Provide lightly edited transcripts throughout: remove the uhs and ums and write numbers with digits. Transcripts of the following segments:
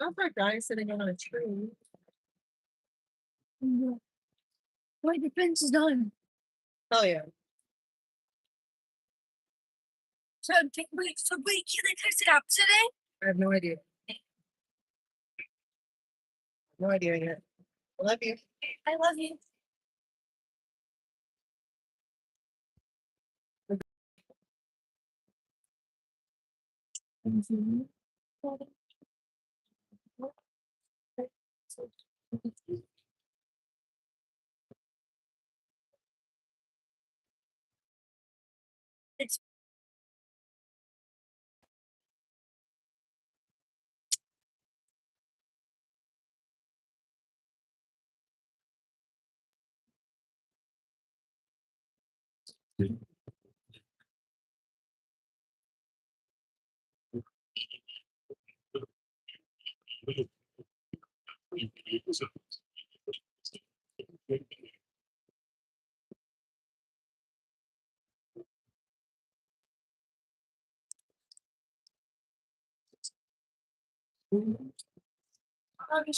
Not for a guy sitting on a tree. Mhm. Wait, the fence is done. Oh, yeah. So wait, can they fix it out today? I have no idea. No idea yet. Love you. I love you. Mhm. It's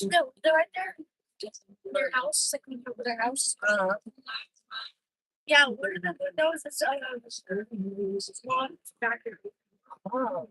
no, they're right there. Their house, like we go to their house. Yeah, what are the windows? It's lawn back here. Oh.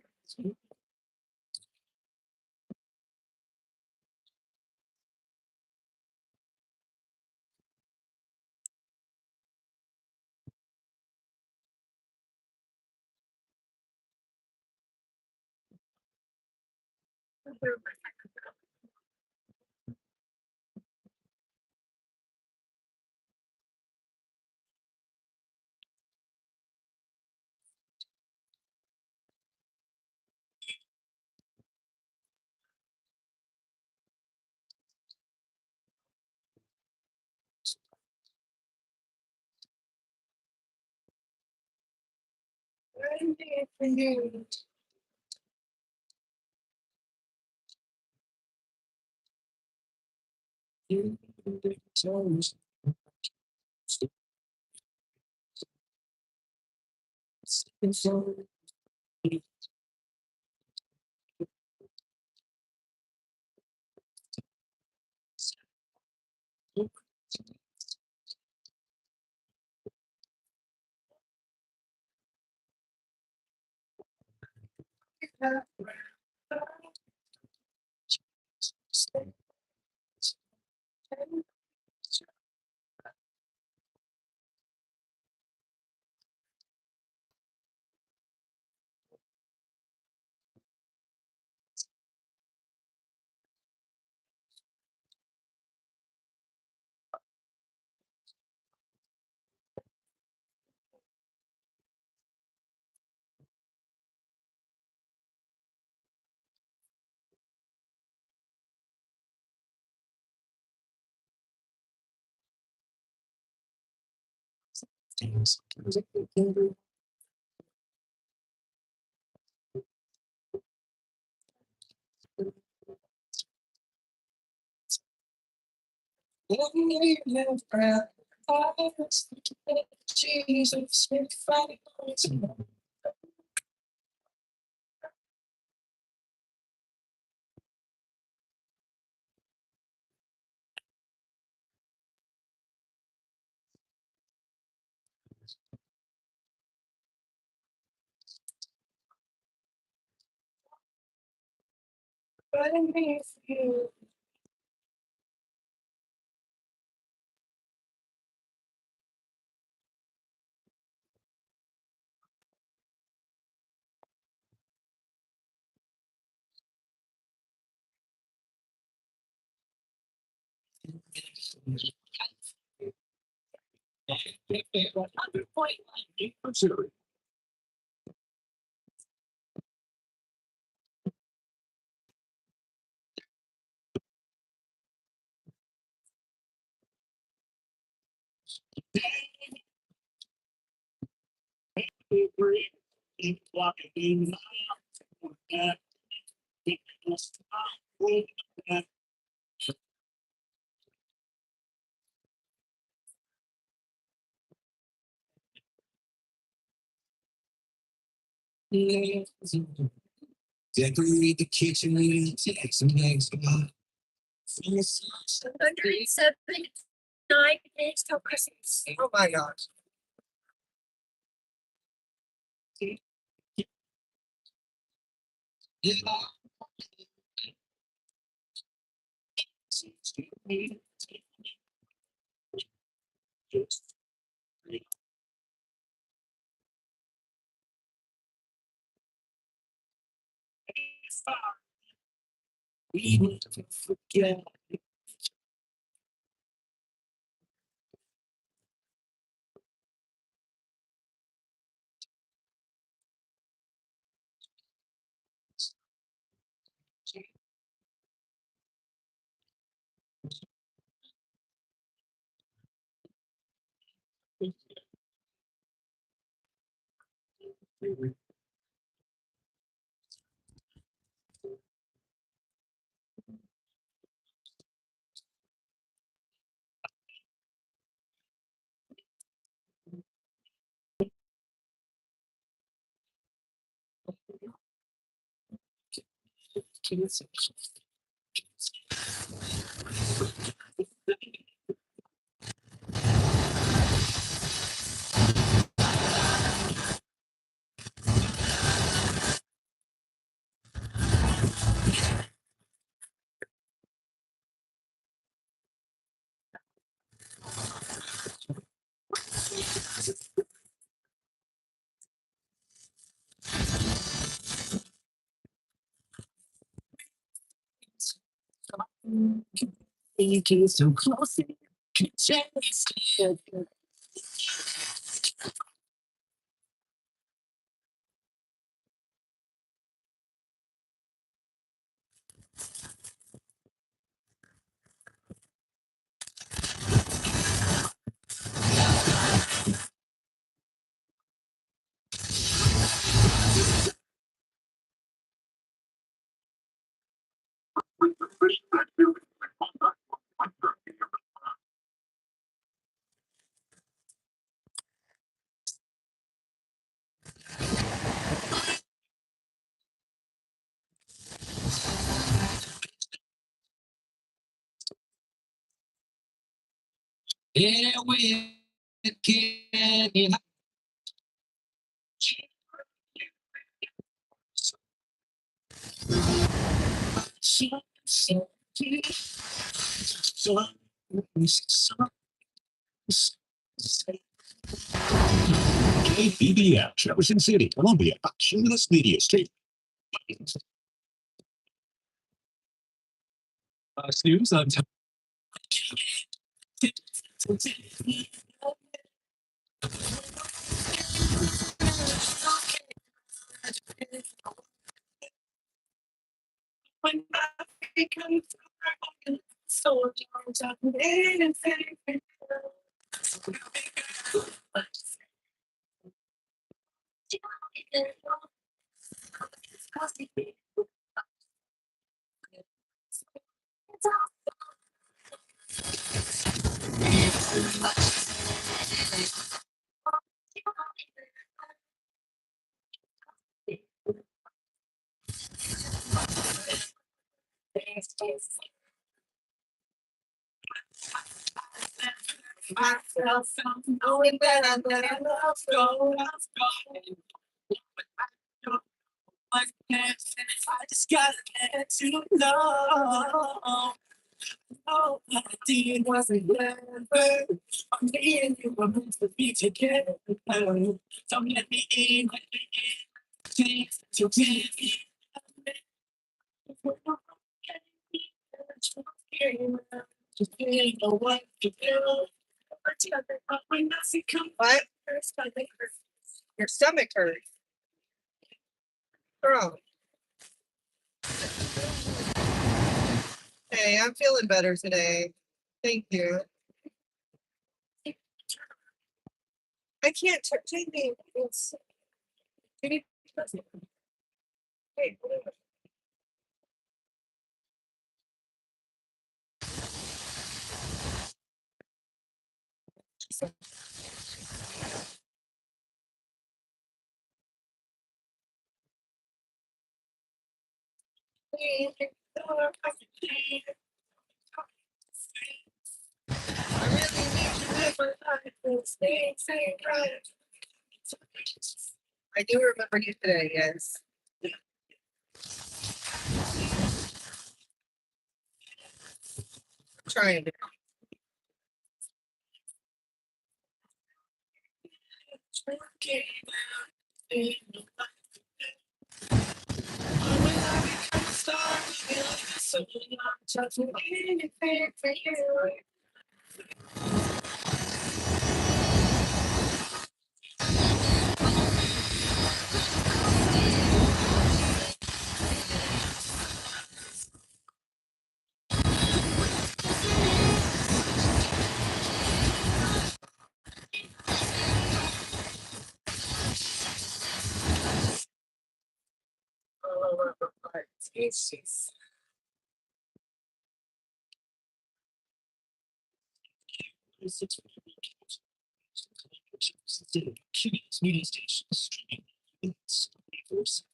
Jesus, Decorate the kitchen and take some eggs. 179 days till Christmas. Oh my gosh. We never forget. You get so close, you can change. Yeah, we can. KBBM, Jefferson City, Columbia, a Cumulus Media State. News on time. When I become so myself, knowing that I'm gonna go. I just gotta get to know. Oh, what I did wasn't never. Me and you were meant to be together. Don't let me in, let me in. Please, to be. Just didn't know what to do. What? Your stomach hurts. Girl. Hey, I'm feeling better today. Thank you. I can't turn TV. It's TV. Hey, I do remember you today, yes. Trying to. Jesus. Media stations streaming. It's 24/7.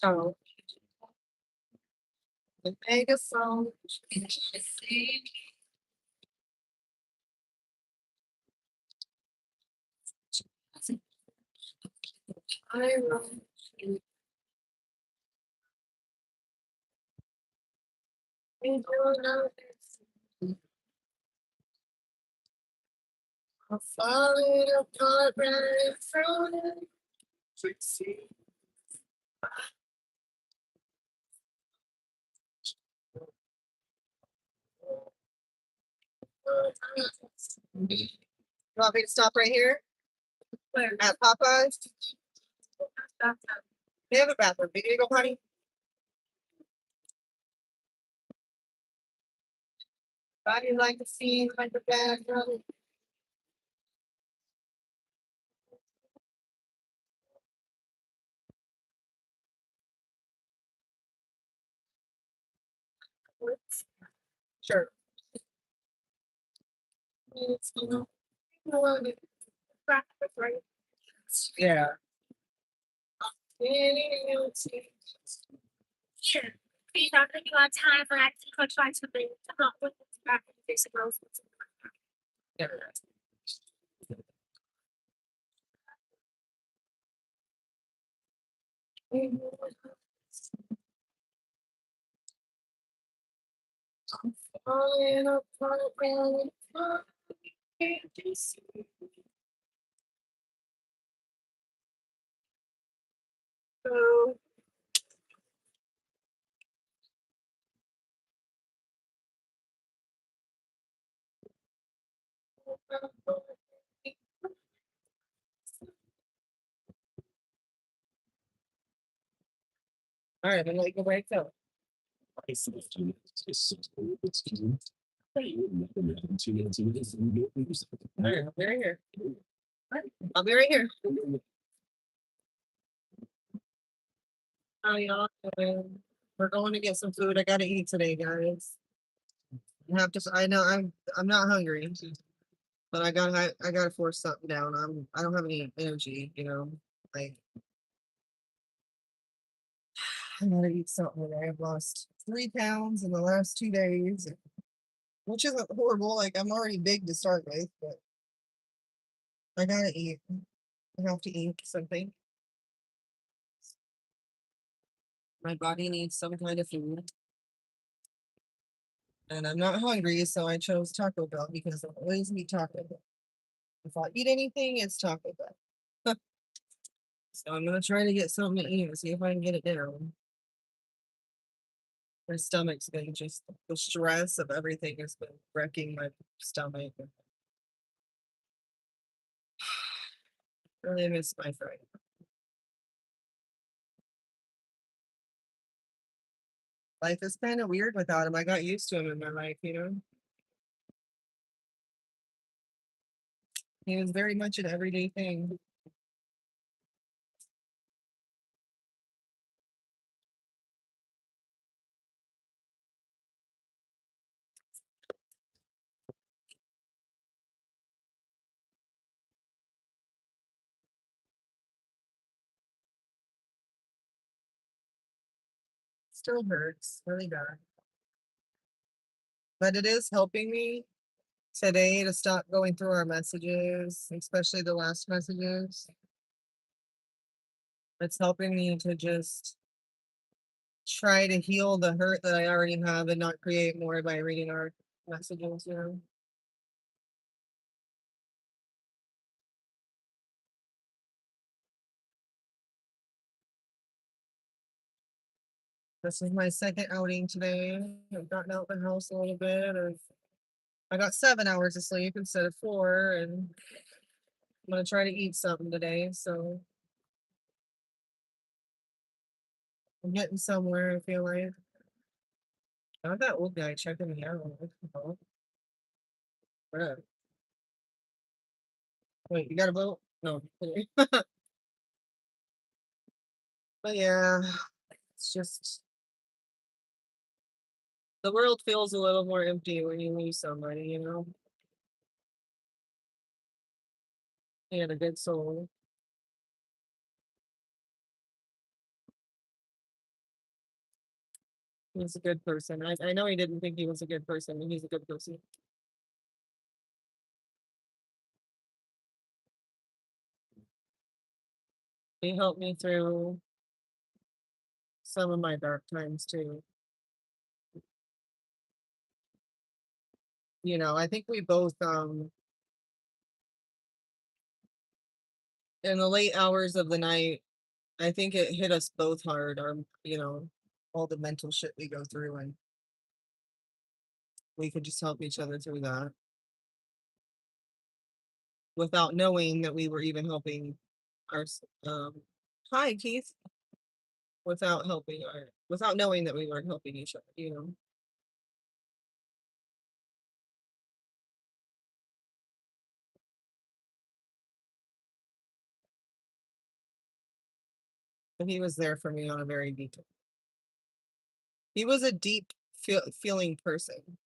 Oh. The megaphone. I run. I'm falling apart right in front of you. You want me to stop right here Where? at Popeyes? They have a bathroom. You gonna go potty? I'd like to see like the bathroom. Sure. Yeah. Sure. You're not gonna have time for acting coach trying to bring come up with this back and face of rose. Yeah. Falling apart right in front of you. So, all right, I'm gonna let you go break up. All right, I'll be right here. I'll be right here. How y'all doing? We're going to get some food. I gotta eat today, guys. I have to. I know I'm not hungry, but I gotta force something down. I don't have any energy. Like I gotta eat something today. I've lost 3 pounds in the last 2 days, which isn't horrible. Like I'm already big to start with, but I gotta eat. I have to eat something. My body needs some kind of food. And I'm not hungry, so I chose Taco Bell because I always eat Taco Bell. If I eat anything, it's Taco Bell. So I'm gonna try to get something to eat and see if I can get it down. My stomach's been just the stress of everything has been wrecking my stomach. Really miss my friend. Life is kind of weird without him. I got used to him in my life. He was very much an everyday thing. Still hurts really bad. But it is helping me today to stop going through our messages, especially the last messages. It's helping me to just try to heal the hurt that I already have and not create more by reading our messages, you know. This is my second outing today. I've gotten out the house a little bit. I got 7 hours of sleep instead of 4, and I'm gonna try to eat something today. So I'm getting somewhere. I feel like. Not that old guy checking me out. What the hell? Bruh. Wait, you got a boat? No. Okay. But yeah, it's just the world feels a little more empty when you lose somebody, you know. He had a good soul. He's a good person. I know he didn't think he was a good person, but he's a good person. He helped me through some of my dark times too. You know, I think we both in the late hours of the night, I think it hit us both hard, you know, all the mental shit we go through, and we could just help each other through that without knowing that we were even helping our hi Keith, without knowing that we weren't helping each other, you know. But he was there for me on a very deep. He was a deep feeling person.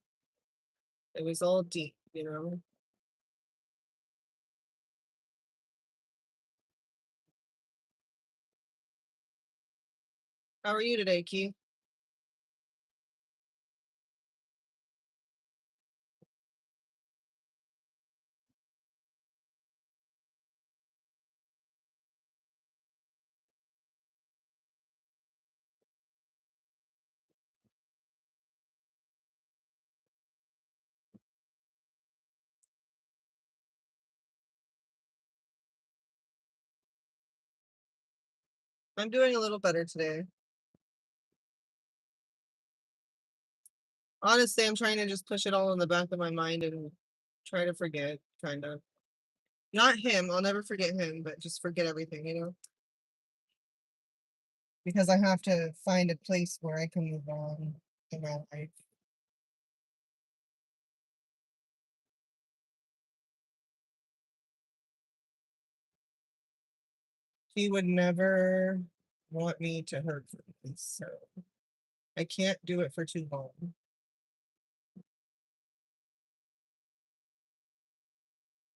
It was all deep, you know. How are you today, Keith? I'm doing a little better today. Honestly, I'm trying to just push it all in the back of my mind and try to forget, kind of. Not him, I'll never forget him, but just forget everything, you know? Because I have to find a place where I can move on in my life. He would never want me to hurt him, so I can't do it for too long.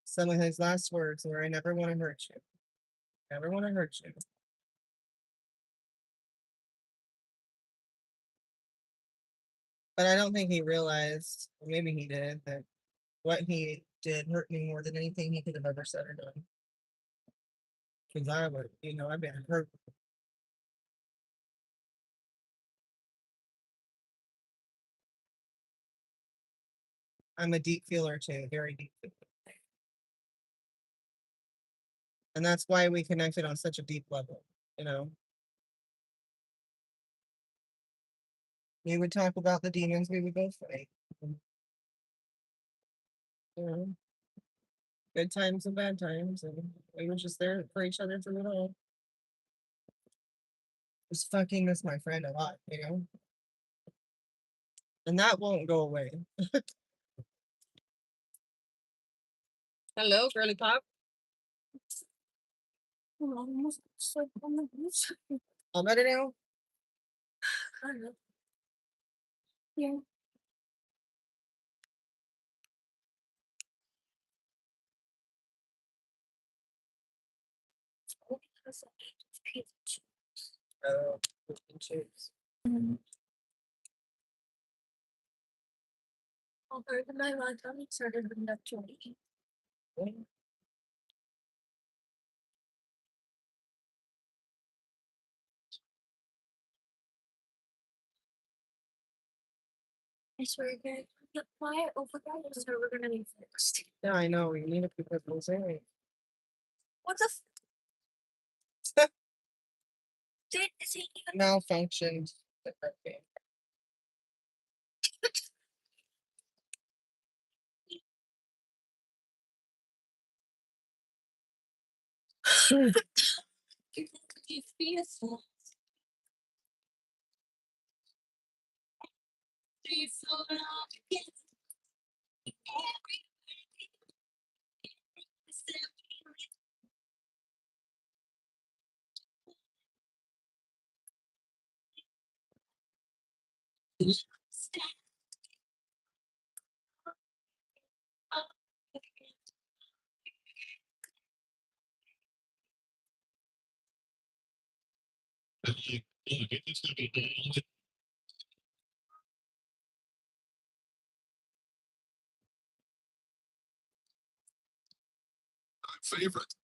Some of his last words were, I never want to hurt you. Never want to hurt you. But I don't think he realized, or maybe he did, that what he did hurt me more than anything he could have ever said or done. Because I would, you know, I've been hurt. I'm a deep feeler too, very deep feeler. And that's why we connected on such a deep level, you know. We would talk about the demons we would both fight. You know, good times and bad times, and we were just there for each other through it all. Just fucking miss my friend a lot, you know. And that won't go away. Hello, girly pop. All better now? Yeah. Oh, chips. Over the my lunch, I'm started with enough to eat. I swear, guys, why override is we're gonna be fixed. Yeah, I know. You need to keep it Jose. What the f- did is he even Malfunctioned. be fearful? Favorite.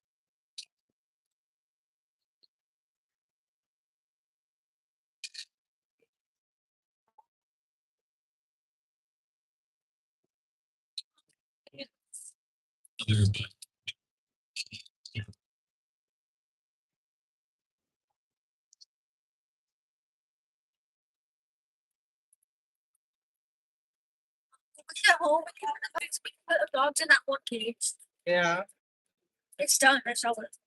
At home, we put dogs in that one cage. Yeah. It's done. I saw it.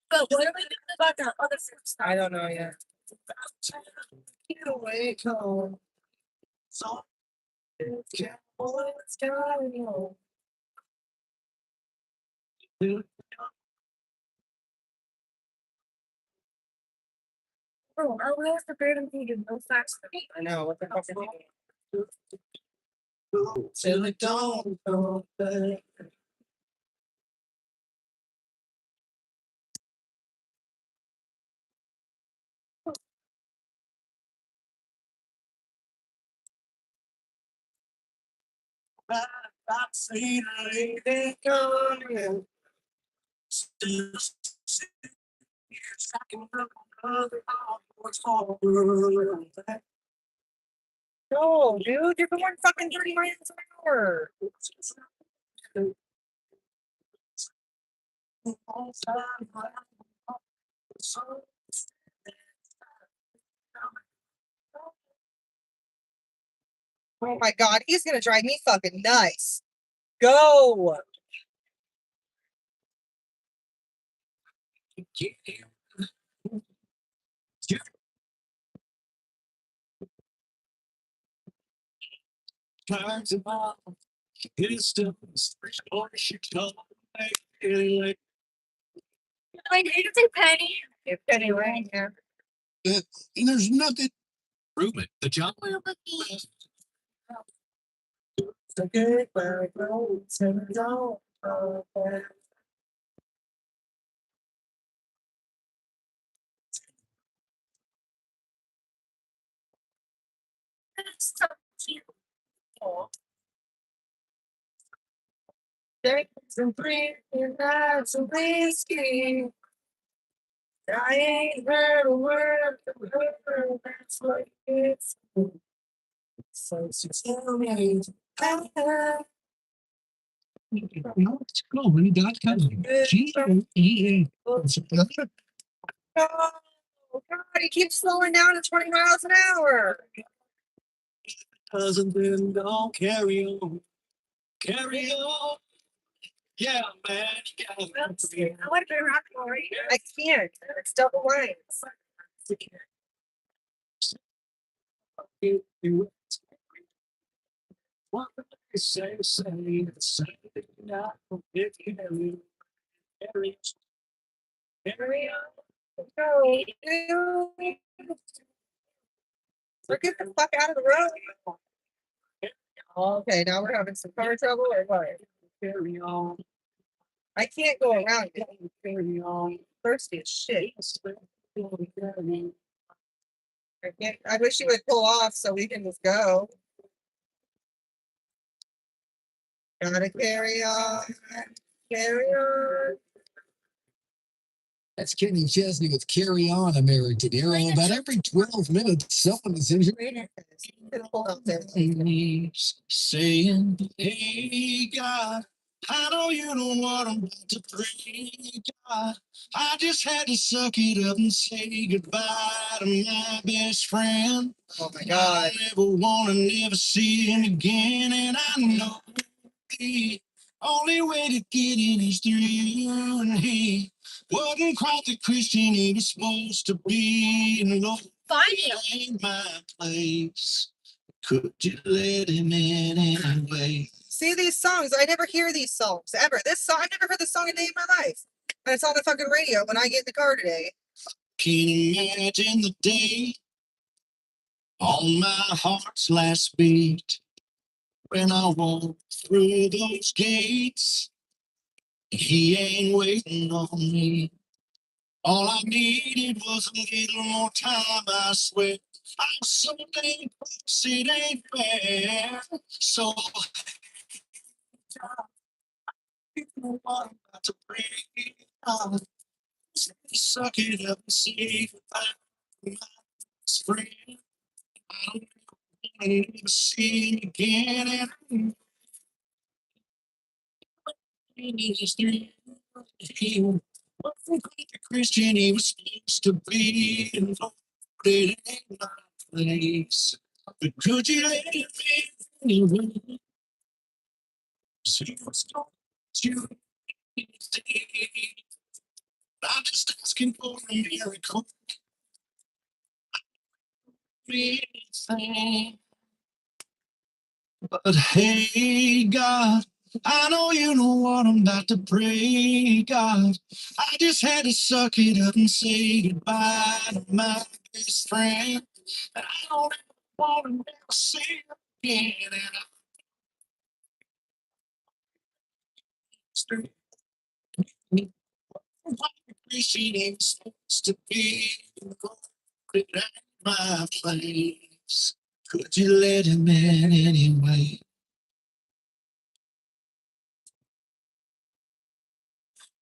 But what are we doing about that other fruit stuff? I don't know yet. Away home. So what's going on? Bro, I was prepared to do no facts for me. I know. What the fuck is it? Till it don't come back. I've seen a lady coming. No, dude, you're going fucking 30 miles an hour. Oh my god, he's gonna drive me fucking nuts. Go. Times about it is still or she come back anyway. I need to say Penny. If anyway, yeah. There's nothing. Improvement. The job. Well, with me. The good back roads and don't. That's so cute. Some free and not some whiskey. I ain't heard a word from her. That's what it's. So she tell me. No, it's cool. When you got coming. G-O-E-A. Oh, God, he keeps slowing down to 20 miles an hour. Doesn't then don't carry on. Carry on. Yeah, man. Yeah. I want to be rock Lori. I can't. It's double lines. What would they say now if you carry on. No, dude. So get the fuck out of the road. Okay, now we're having some car trouble or what? Carry on. I can't go around it. Carry on. Thirsty as shit. I wish you would pull off so we can just go. Gotta carry on, carry on. That's Kenny Chesney with Carry On, American Hero. About every 12 minutes, someone is injured. Pull out there. Saying, hey, God, I know you know what I'm about to pray, God. I just had to suck it up and say goodbye to my best friend. Oh my God. I never want to never see him again, and I know the only way to get in is through you, and he wasn't quite the Christian he was supposed to be. And Lord, Find him. ain't my place. Could you let him in anyway? See these songs? I never hear these songs ever. This song, I've never heard this song a day in my life. And it's on the fucking radio when I get in the car today. Can you imagine the day on my heart's last beat when I walk through those gates? He ain't waiting on me. All I needed was a little more time, I swear. I'm so dang close, it ain't fair. So, you know what I'm about to break. Suck it up and see if I'm my friend. I don't want to never see him again. And he's through. He wasn't quite the Christian he was supposed to be. And Lord, it ain't my place. But could you let me anyway? See what's going to today. I'm just asking for a miracle. Anything. But hey, God, I know you know what I'm about to pray, God. I just had to suck it up and say goodbye to my best friend. And I don't ever want to never see her again. And I appreciate it supposed to be. But it ain't my place. Could you let him in anyway?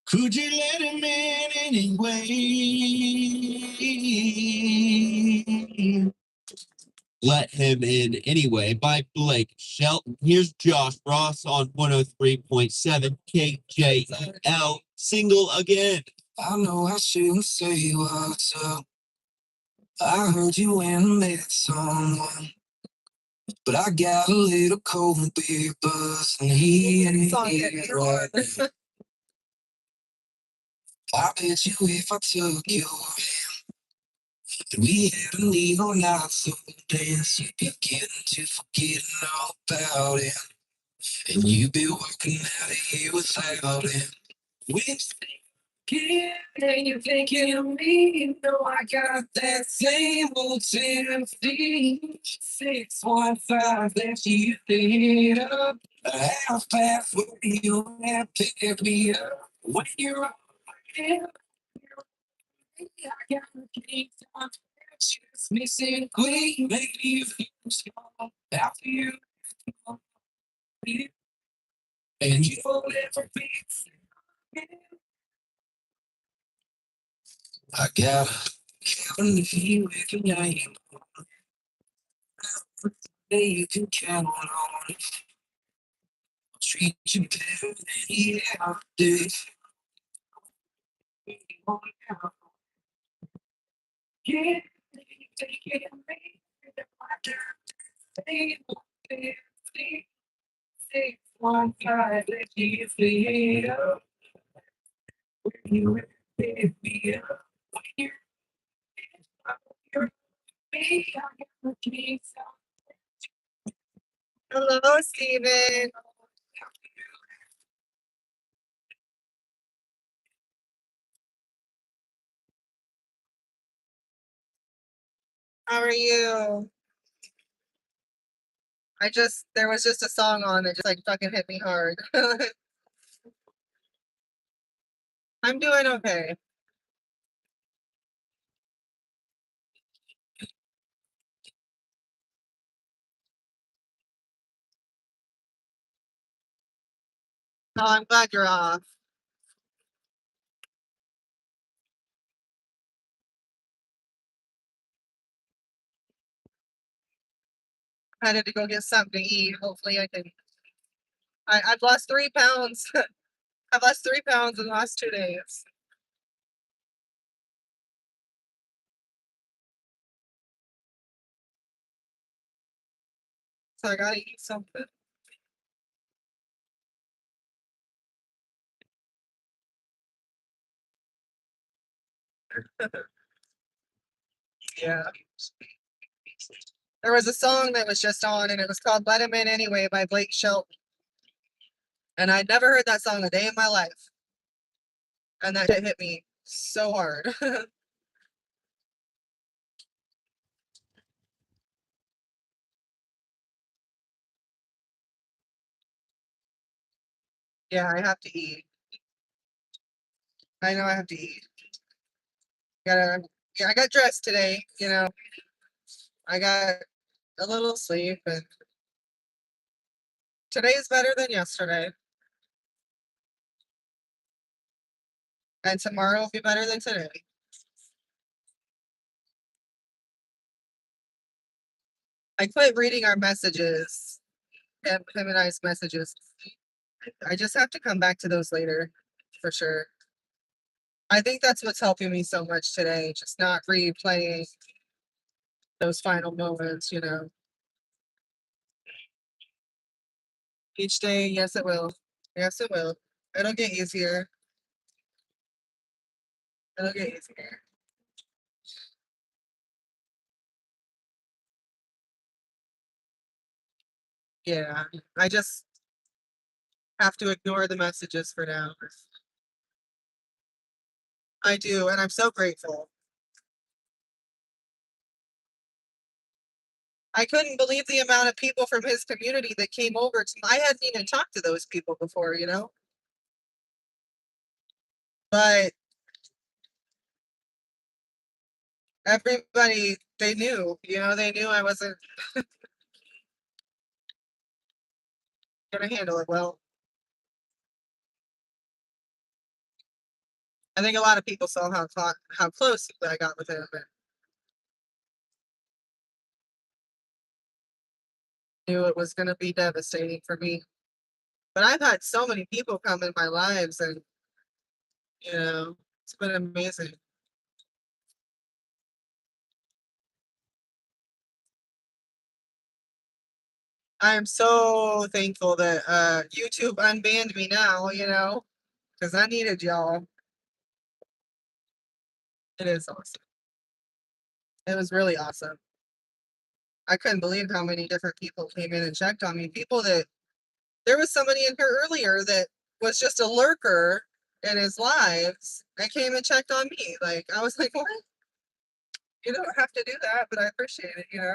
Could you let him in anyway? Let Him In Anyway by Blake Shelton. Here's Josh Ross on 103.7 KJEL. Single again. I know I shouldn't say what's up. I heard you went and met someone. But I got a little cold beer buzz and he ain't here right now. I bet you if I took your hand and we had a needle night so dance, you'd be getting to forgetting all about it. And you'd be walking out of here without it. Wednesday, and you're thinking of me, you know I got that same old Tennessee 615 that you did up. A half past where you have picked me up. When you're up, I got the keys on. Just missing queen, maybe you feel small after you. And you'll never be. I got a cabin if you with your name. That you can count on it. I'll treat you better than you ever did. Yeah, take it of me. Six, one, five, let you feel. When you lift me up, when you're me, I got the keys. Hello, Steven. How are you? There was just a song on that just like fucking hit me hard. I'm doing okay. Oh, I'm glad you're off. I had to go get something to eat. Hopefully I can. I've lost 3 pounds. I've lost 3 pounds in the last 2 days. So I gotta eat something. Yeah. There was a song that was just on and it was called Let Him In Anyway by Blake Shelton. And I'd never heard that song a day in my life. And that shit hit me so hard. Yeah, I have to eat. I know I have to eat. Gotta, yeah, I got dressed today, you know. I got a little sleep and today's better than yesterday. And tomorrow will be better than today. I quit reading our messages, him and I's messages. I just have to come back to those later, for sure. I think that's what's helping me so much today, just not replaying those final moments, you know. Each day, yes, it will. Yes, it will. It'll get easier. It'll get easier. Yeah, I just have to ignore the messages for now. I do, and I'm so grateful. I couldn't believe the amount of people from his community that came over to. I hadn't even talked to those people before, you know. But everybody, they knew, you know, they knew I wasn't gonna handle it well. I think a lot of people saw how close I got with him and knew it was gonna be devastating for me. But I've had so many people come in my lives and you know, it's been amazing. I am so thankful that YouTube unbanned me now, you know, because I needed y'all. It is awesome. It was really awesome. I couldn't believe how many different people came in and checked on me. People that there was somebody in here earlier that was just a lurker in his lives and came and checked on me. Like I was like, what? You don't have to do that, but I appreciate it, you know.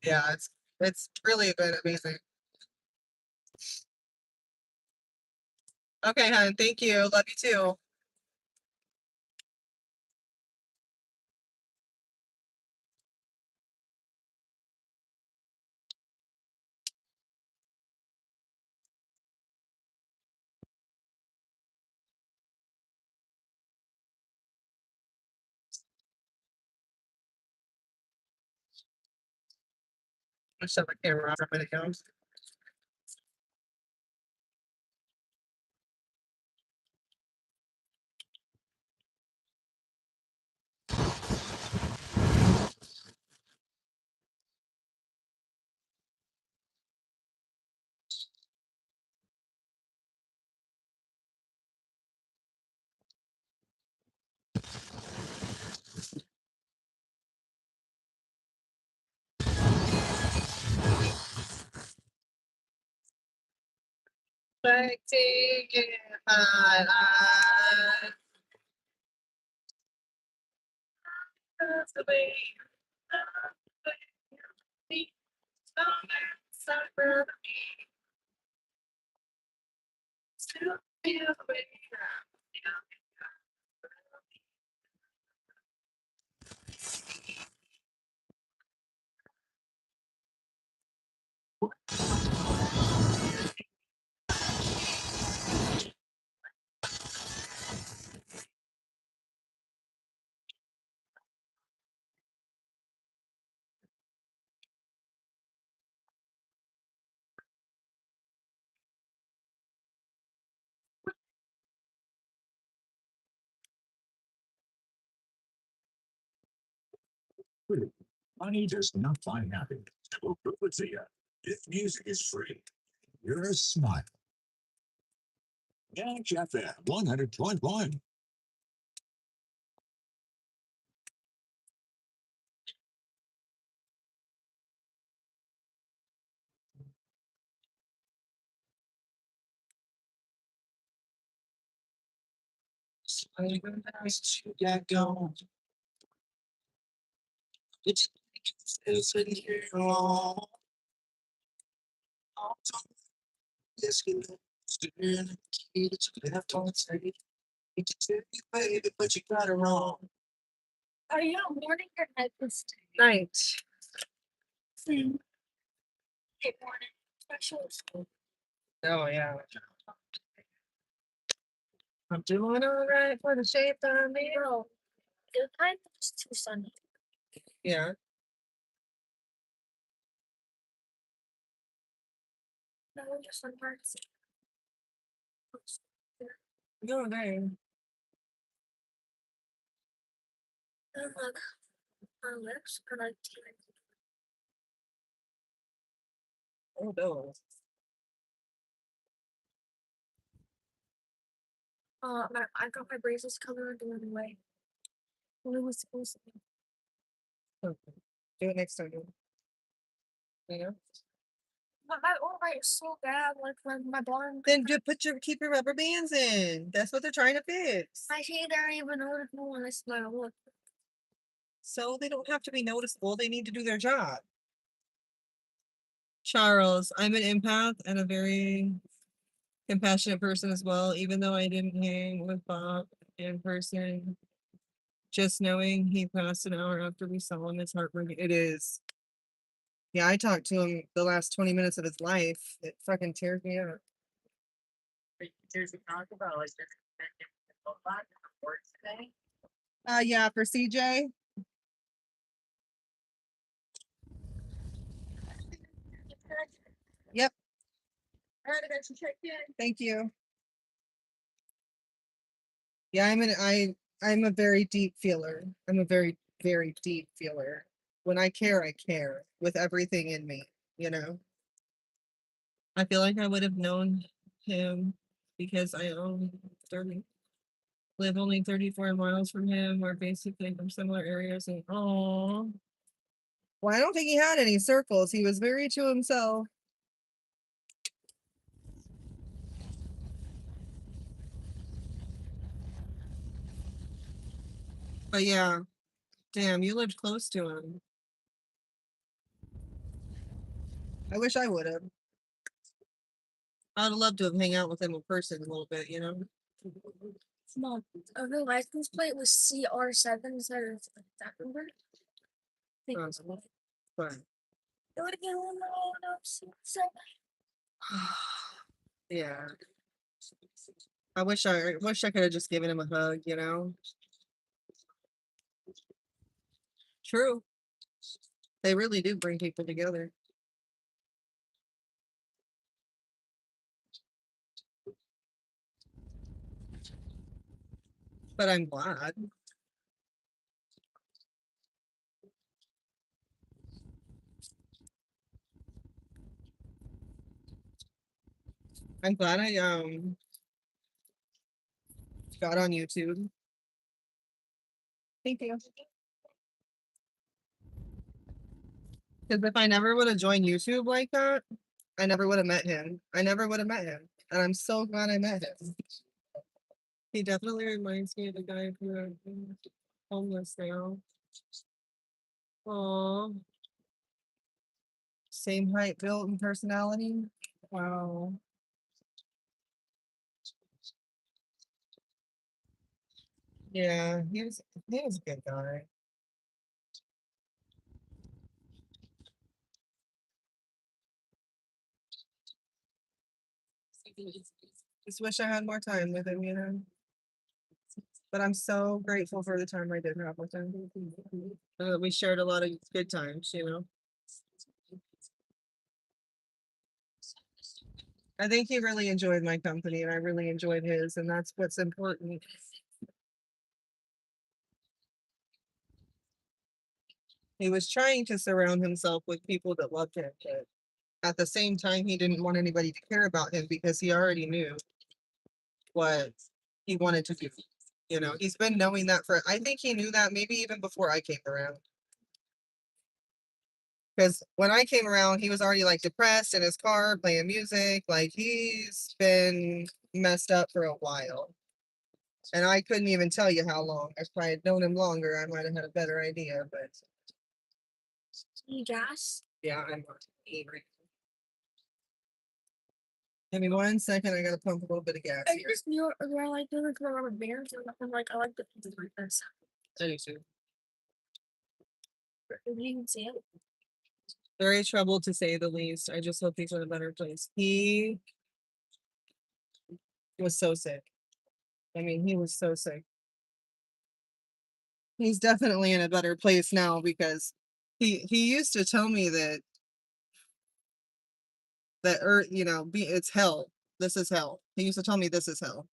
Yeah, it's really been amazing. Okay, hon, thank you. Love you too. I shut my camera off for a minute, guys. Like taking my life as the way suffer still feel the way Money does not buy happiness. To prove it to you, if music is free, you're a smile. Jack FM 100.1. You got gone. It's still sitting here alone. This can steer the key that you left on the table. It's you, baby, but you got it wrong. Are you morning or night this Night. morning? Special school. Oh yeah. I'm doing all right for the shape I'm in. No, it kind of was too sunny. Yeah. No, just on parts. No, dang. And look, my lips are like tears. Oh no. I got my braces colored the other way. Well, it was supposed to be. Okay. Do it next time. Yeah. My overbite is so bad, like when my bottom. Then just keep your rubber bands in. That's what they're trying to fix. My shade aren't even noticeable when I smile. Look, So they don't have to be noticeable. They need to do their job. Charles, I'm an empath and a very compassionate person as well, even though I didn't hang with Bob in person. Just knowing he passed an hour after we saw him is heartbreaking. It is. Yeah, I talked to him the last 20 minutes of his life. It fucking tears me up. Yeah, for CJ. Yep. Thank you. Yeah, I'm a very deep feeler. I'm a very, very deep feeler. When I care with everything in me, you know. I feel like I would have known him because I only 30 live only 34 miles from him. We're basically from similar areas and oh. Well, I don't think he had any circles. He was very to himself. But yeah, damn, you lived close to him. I wish I would have. I'd love to have hang out with him in person a little bit, you know. Mom, the license plate was CR7 instead of that number. But It would have been one of CR7. yeah, I wish I could have just given him a hug, you know. True. They really do bring people together. But I'm glad. I'm glad I got on YouTube. Thank you. Because if I never would have joined YouTube like that, I never would have met him. I never would have met him. And I'm so glad I met him. He definitely reminds me of the guy who homeless now. Aw. Same height, build, and personality. Wow. Yeah, he was a good guy. Just wish I had more time with him, you know. But I'm so grateful for the time I did have with him. We shared a lot of good times, you know. I think he really enjoyed my company and I really enjoyed his, and that's what's important. He was trying to surround himself with people that loved him, but at the same time, he didn't want anybody to care about him because he already knew what he wanted to do. You know, he's been knowing that for, I think he knew that maybe even before I came around. Because when I came around, he was already like depressed in his car playing music. Like he's been messed up for a while. And I couldn't even tell you how long. If I had known him longer, I might have had a better idea. But You gas? yeah, I'm not angry. Give me 1 second. I gotta pump a little bit of gas here. You're like doing the rubber bands and I'm like, I like the pieces like this. I do too. You can see it. Very troubled to say the least. I just hope he's in a better place. He was so sick. I mean, he was so sick. He's definitely in a better place now because he used to tell me that earth, you know, it's hell. This is hell. He used to tell me this is hell.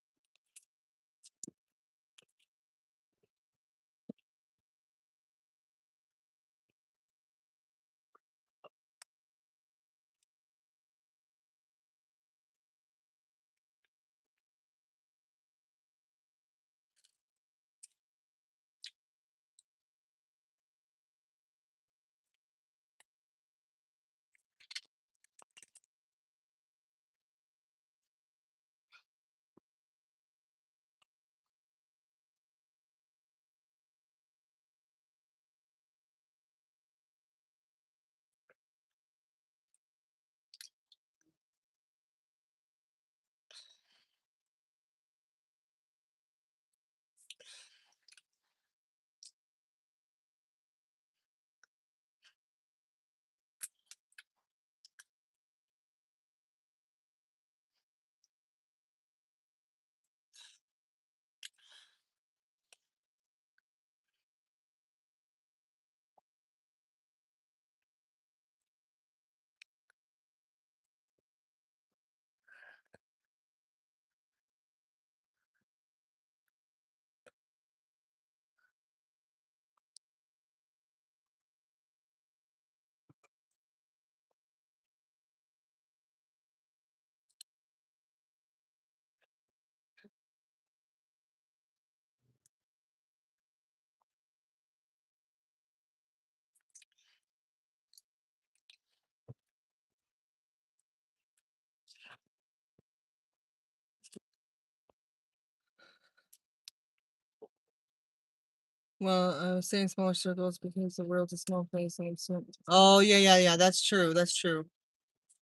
Well, I was saying smaller circles because the world's a small place and it's oh yeah. That's true. That's true.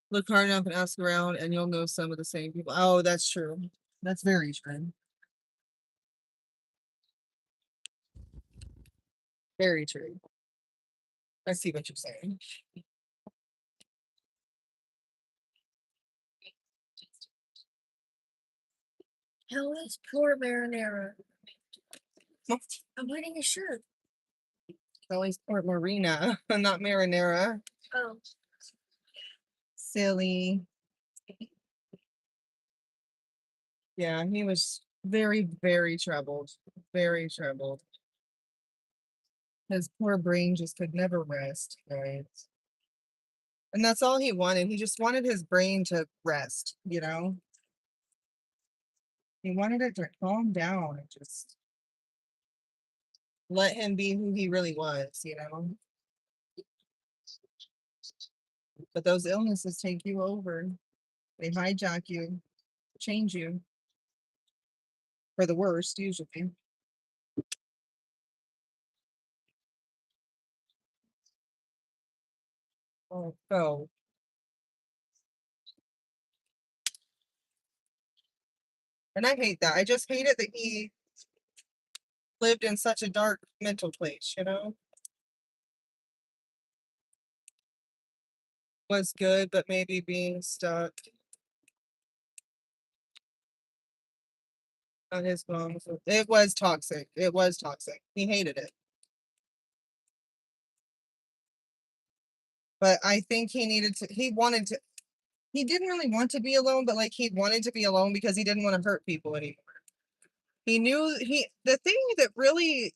Look hard enough and ask around and you'll know some of the same people. Oh, that's true. That's very true. Very true. I see what you're saying. Hell is poor marinara. I'm wearing a shirt. Kelly's Port Marina, not Marinara. Oh. Silly. Yeah, he was very, very troubled. Very troubled. His poor brain just could never rest, right? And that's all he wanted. He just wanted his brain to rest, you know? He wanted it to calm down and just let him be who he really was, you know? But those illnesses take you over. They hijack you, change you for the worst, usually. Oh, go. And I hate that. I just hate it that he lived in such a dark mental place, you know? Was good, but maybe being stuck on his phone. So it was toxic. It was toxic. He hated it. But I think he needed to, he wanted to, he didn't really want to be alone, but like he wanted to be alone because he didn't want to hurt people anymore. He knew the thing that really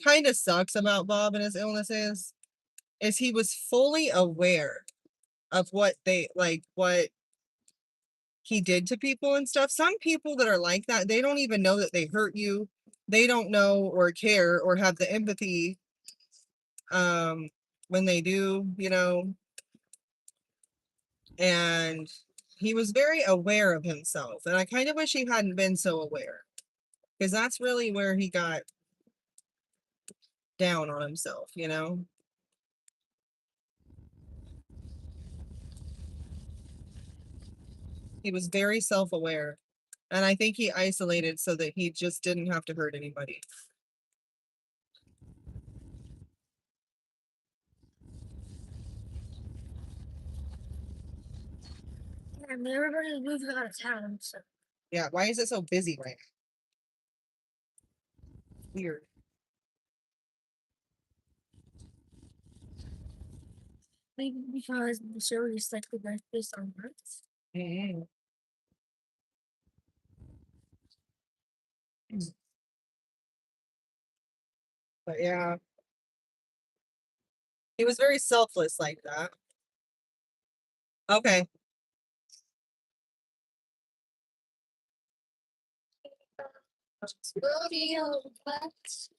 kind of sucks about Bob and his illnesses is he was fully aware of what what he did to people and stuff. Some people that are like that, they don't even know that they hurt you. They don't know or care or have the empathy when they do, you know. And he was very aware of himself. And I kind of wish he hadn't been so aware. Because that's really where he got down on himself, you know. He was very self-aware. And I think he isolated so that he just didn't have to hurt anybody. I mean, everybody's moving out of town, so Yeah, why is it so busy right now? Weird. maybe because the show is like the birthdays on Earth. Mhm. But yeah. He was very selfless like that. Okay. Rodeo butts.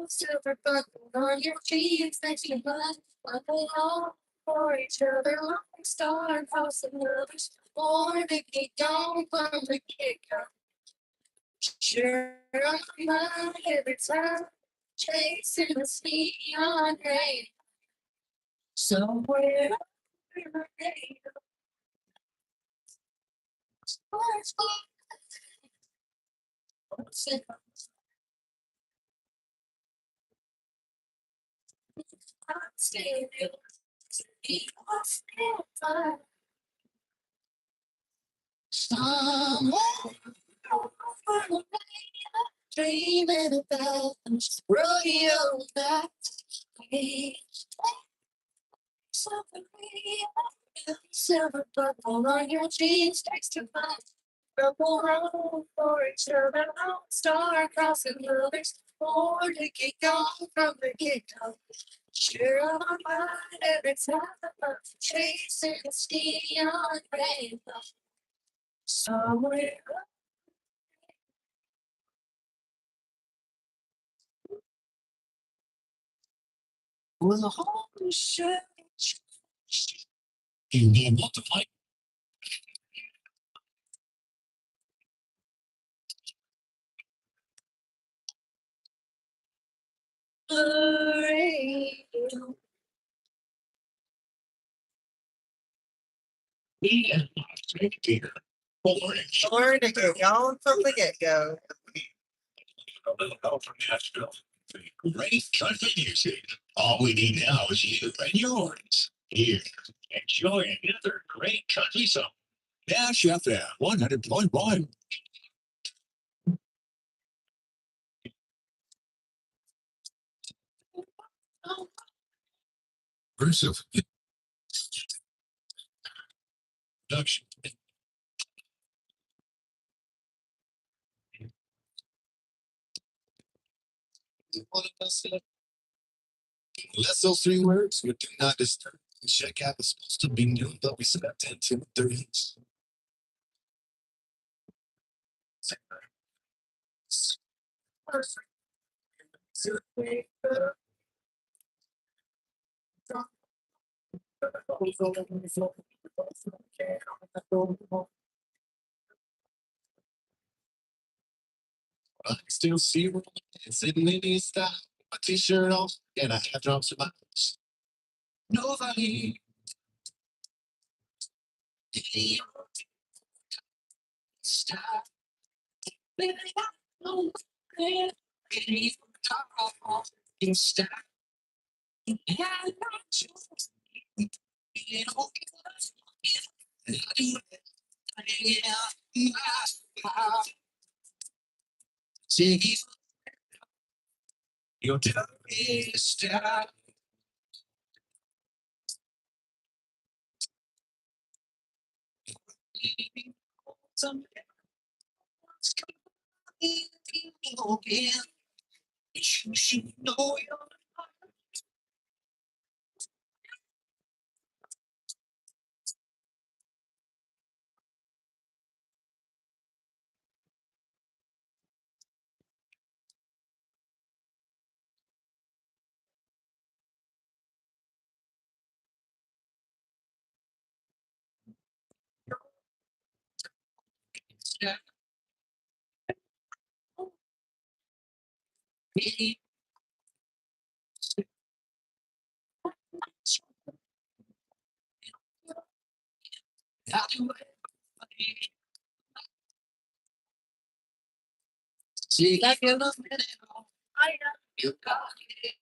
Silver buckle on your jeans, makes your blood buckle all for each other. Like star crossing lovers, born to get gone from the get-go. Sure, on my mind every time, chasing the neon rain. Somewhere over the dreaming about rodeo nights. Something real. Silver buckle on your jeans, next to mine. Purple road for each other, star crossing lovers, or to get gone from the get-go. Sure on my mind every time I'm chasing this neon rainbow. Somewhere. Will a whole shirt you need multiply? Radio. Yeah, here. Or to get gone from the get-go. From Nashville. Great country music. All we need now is you and yours. Here, enjoy another great country song. Nash FM 100.1. Versive production. Unless those three words would do not disturb. Check out is supposed to be new, but we said 10 to 30. I still see her sitting in his style, a t-shirt off, and I have drops in my house. Nobody. Stop. Baby, I don't care. You stop. Yeah, I got you. You know, See, your tourist some you should know your step. See, like you love me now. I know you got it.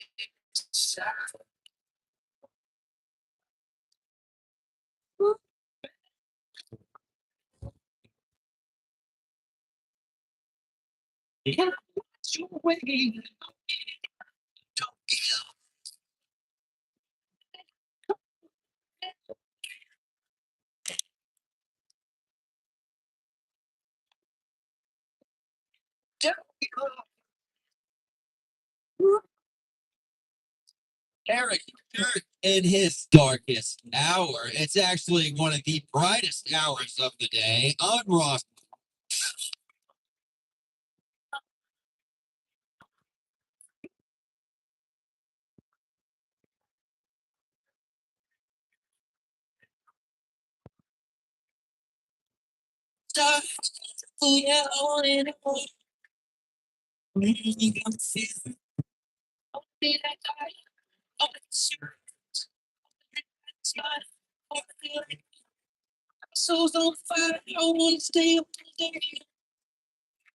Yeah, it's your way. Don't give up. Eric, in his darkest hour, it's actually one of the brightest hours of the day on Ross. Start. Oh, yeah, on and on. You got to feel. I'll be that guy. I'll be sure. It's not. I'll feel it. Soul's on fire. I want to stay up all day.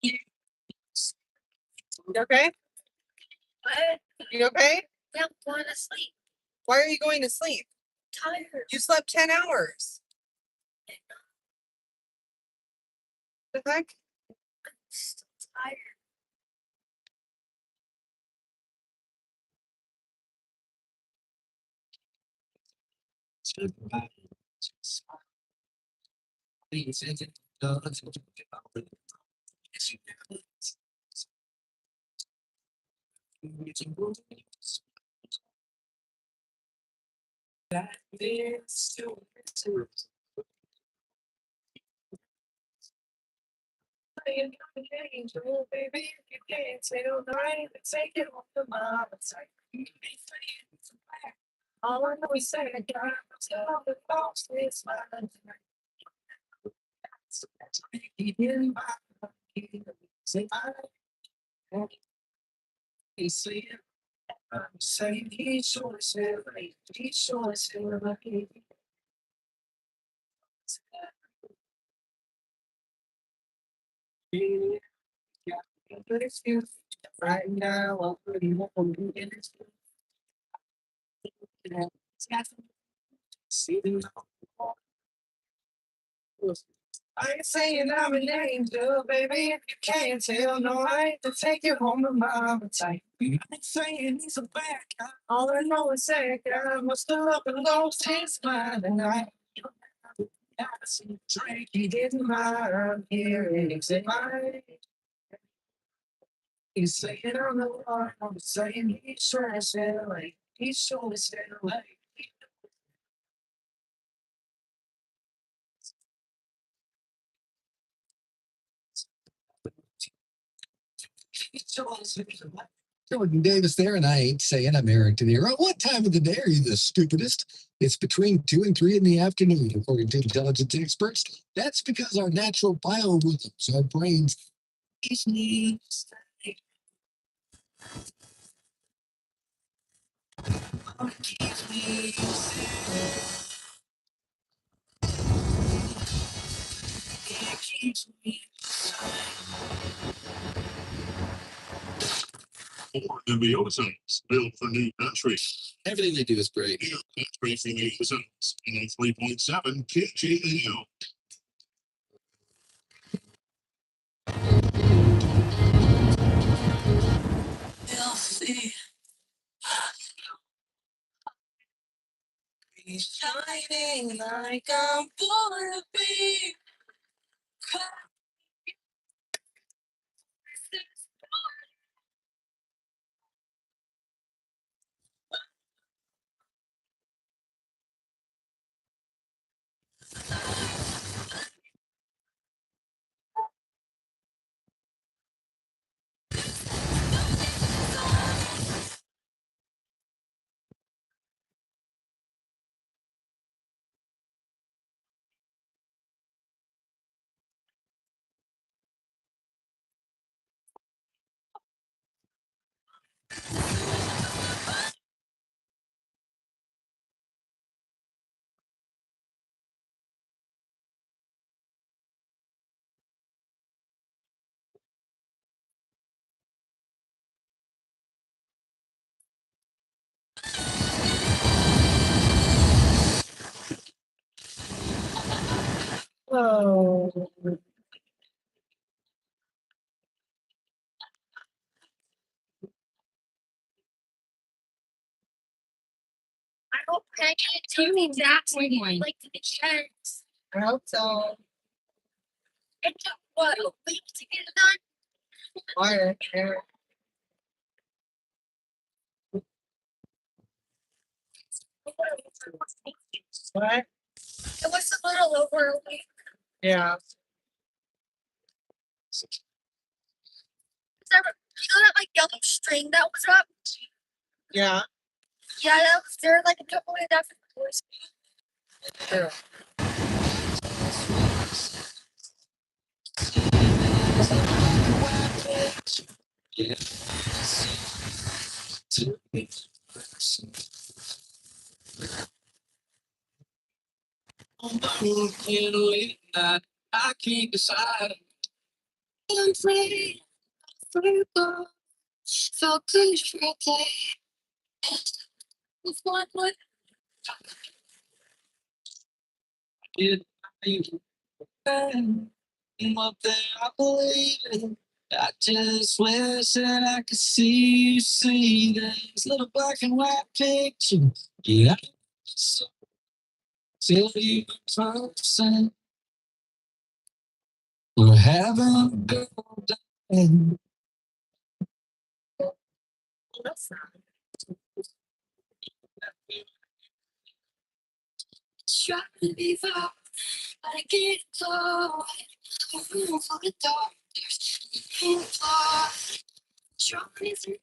Yes. You okay? What? You okay? Yeah, I'm going to sleep. Why are you going to sleep? Tired. You slept 10 hours. The heck? Still tired. That is still baby, you can't say no night, take it off the mom. It's like, all I know is say I got tell the boss it's mine. He didn't buy say I he said I'm saying he sure said he sure said like he got a good excuse right now. I'm pretty much in this. It's got some see them. I ain't saying I'm an angel, baby. If you can't tell, no, I ain't to take you home to mama type. I ain't saying he's a bad guy. All I know is that guy must have up and lost his mind tonight. I see Drake, he didn't matter. Here it's in my. He's saying I'm the one. I'm saying he's sure as hell. He's sure as hell. Jordan Davis there, and I ain't saying I'm Eric De Niro. What time of the day are you the stupidest? It's between 2 and 3 in the afternoon, according to intelligence experts. That's because our natural biorhythms, our brains, His knees. More than the ozone built for new countries. Everything they do is great. That's great for the results. 3.7 KJAL. Filthy. He's shining like I'm born to be. Oh. I hope Peggy tell me exactly like the checks. I hope so. It took what, a week to get it done? Why? Yeah. What? It was a little over a week. Yeah. You know that like yellow string that was up? Yeah. Yeah, that was there like a couple of different colors. True. I can't decide. I'm free. Circle. Felt good for a day. With one would Did you bend what that I believe in? I just wish that I could see you see this little black and white picture. Yeah, so till you person we're having a good day. try to be far. But I get close. A room full of dark. There's in the floor. Trying to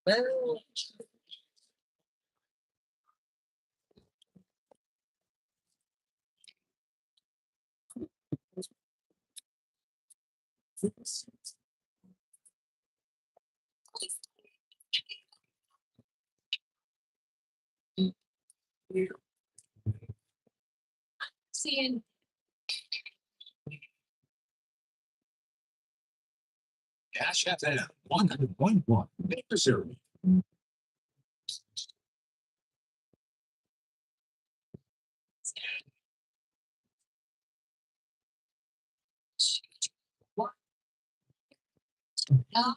Well, Seeing Cash FM 101.1 Missouri. now,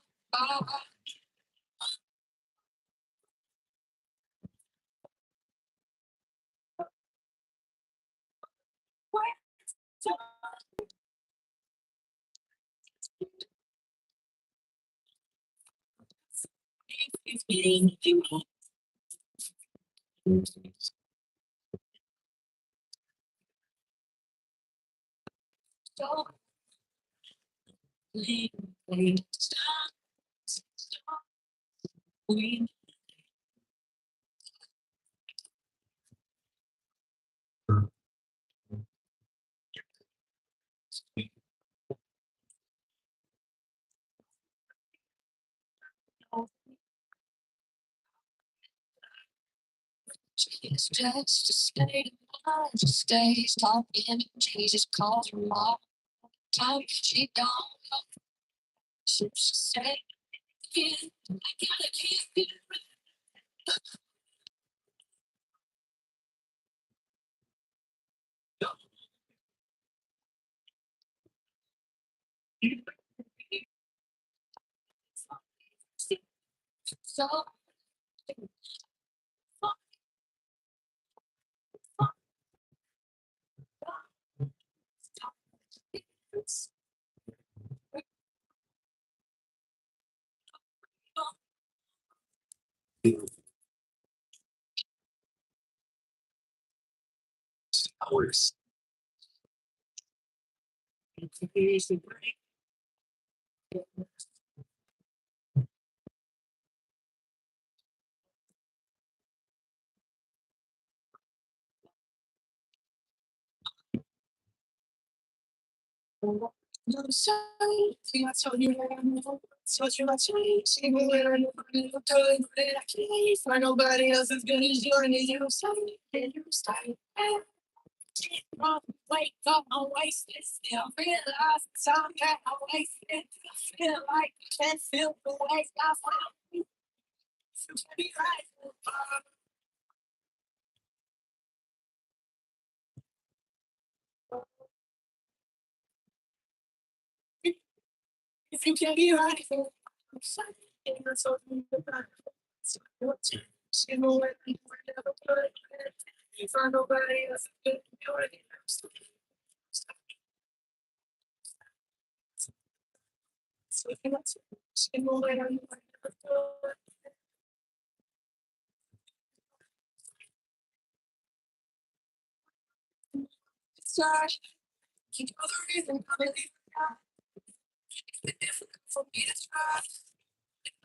it's just a state of mind. Just stays talking. Jesus calls her mom. Time she don't know. She said, "Yeah, I gotta keep it." So Hours. I'm sorry, I told you that I'm wrong. So you my change, even when I know I'm not doing it, I can't find nobody else as good as you and you say, and you stay. Wake up, I'm wasted still. Realize the time that I wasted. I feel like I can't feel the way I feel. You can be right. If you can be right, I'm sorry. And you're so bad. So what's your you know what? You never put it. You find nobody else. You already know. So if you're not you know what? You never put it. Sorry. You know the reason I'm believing now. It's difficult for me to try.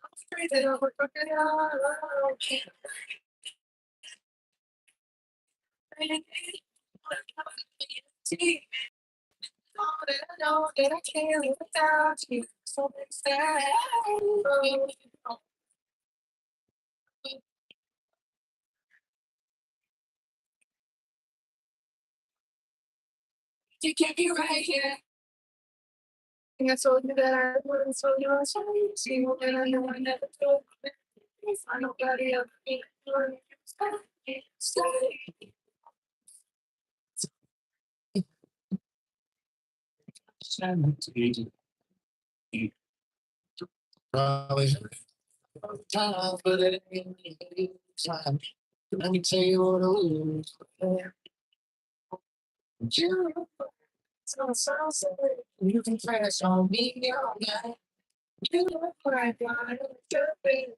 I'm afraid that I'll work it out. I know that I can't live without you. So it's sad. You can't be right here. And I told you that I wouldn't, so you're sorry. See, and I know I never told you. If I nobody else, stay. Probably time, but it ain't time. Let me tell you what I lose. You can press on me all night. You look like I'm jumping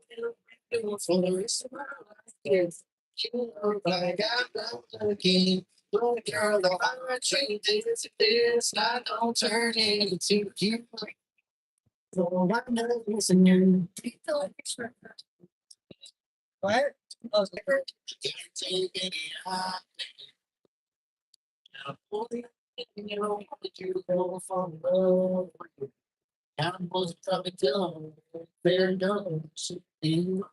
for the rest of my life. Yes. You look like I'm not looking. But girl, if I treat this, I don't turn into you. So I know it's a new. What? Oh, can't take any high. You know, you go from love. Animals probably dumb. They're dumb. You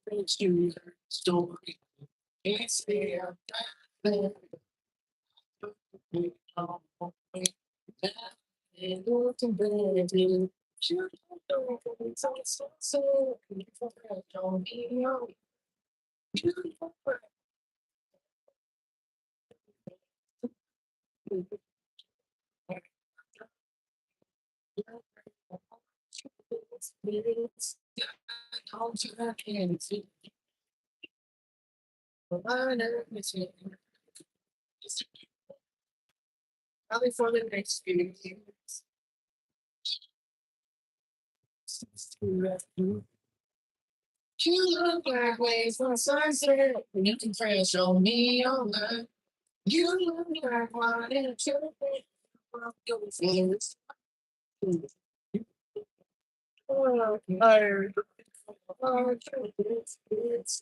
makes you story. Can't say I'm bad. And looking back, you should know it's all so you forgot on me. You forgot. Don't you can't see. I never miss you. Probably for the next few years. You look like waves on sunset. You can fresh on me all night. You look like one in a children. Your feelings. Oh, tired. Oh, it's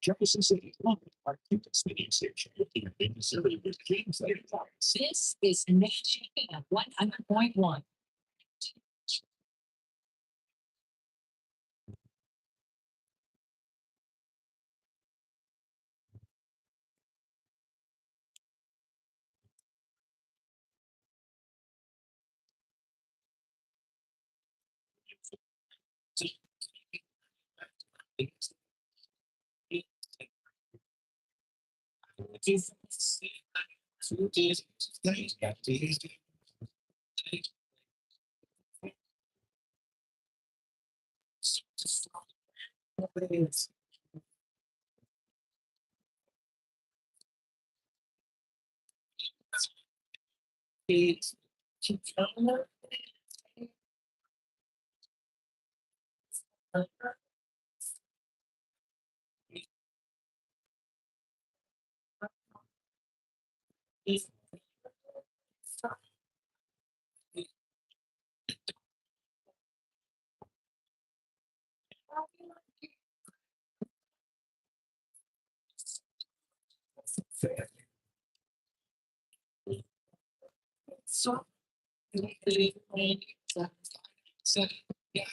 Jefferson City, our cutest radio station, in Missouri with James Lake. This is Nation 100.1. So, yeah,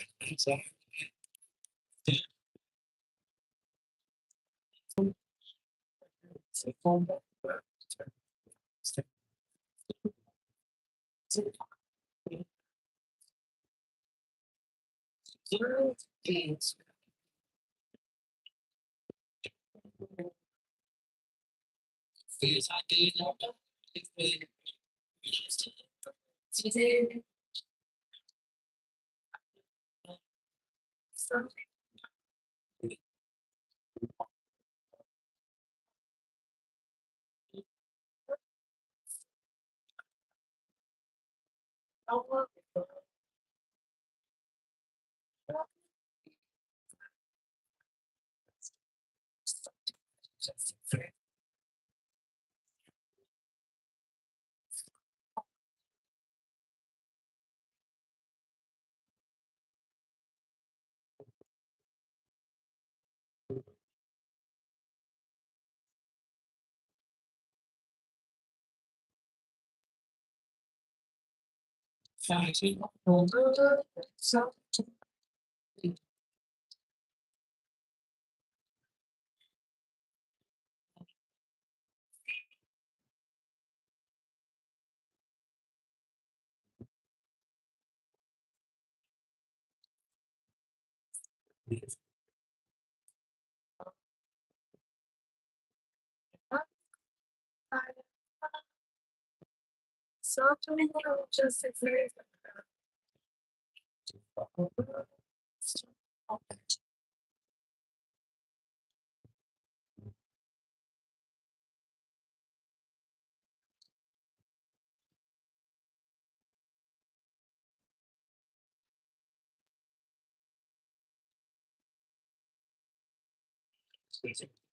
Something just exists.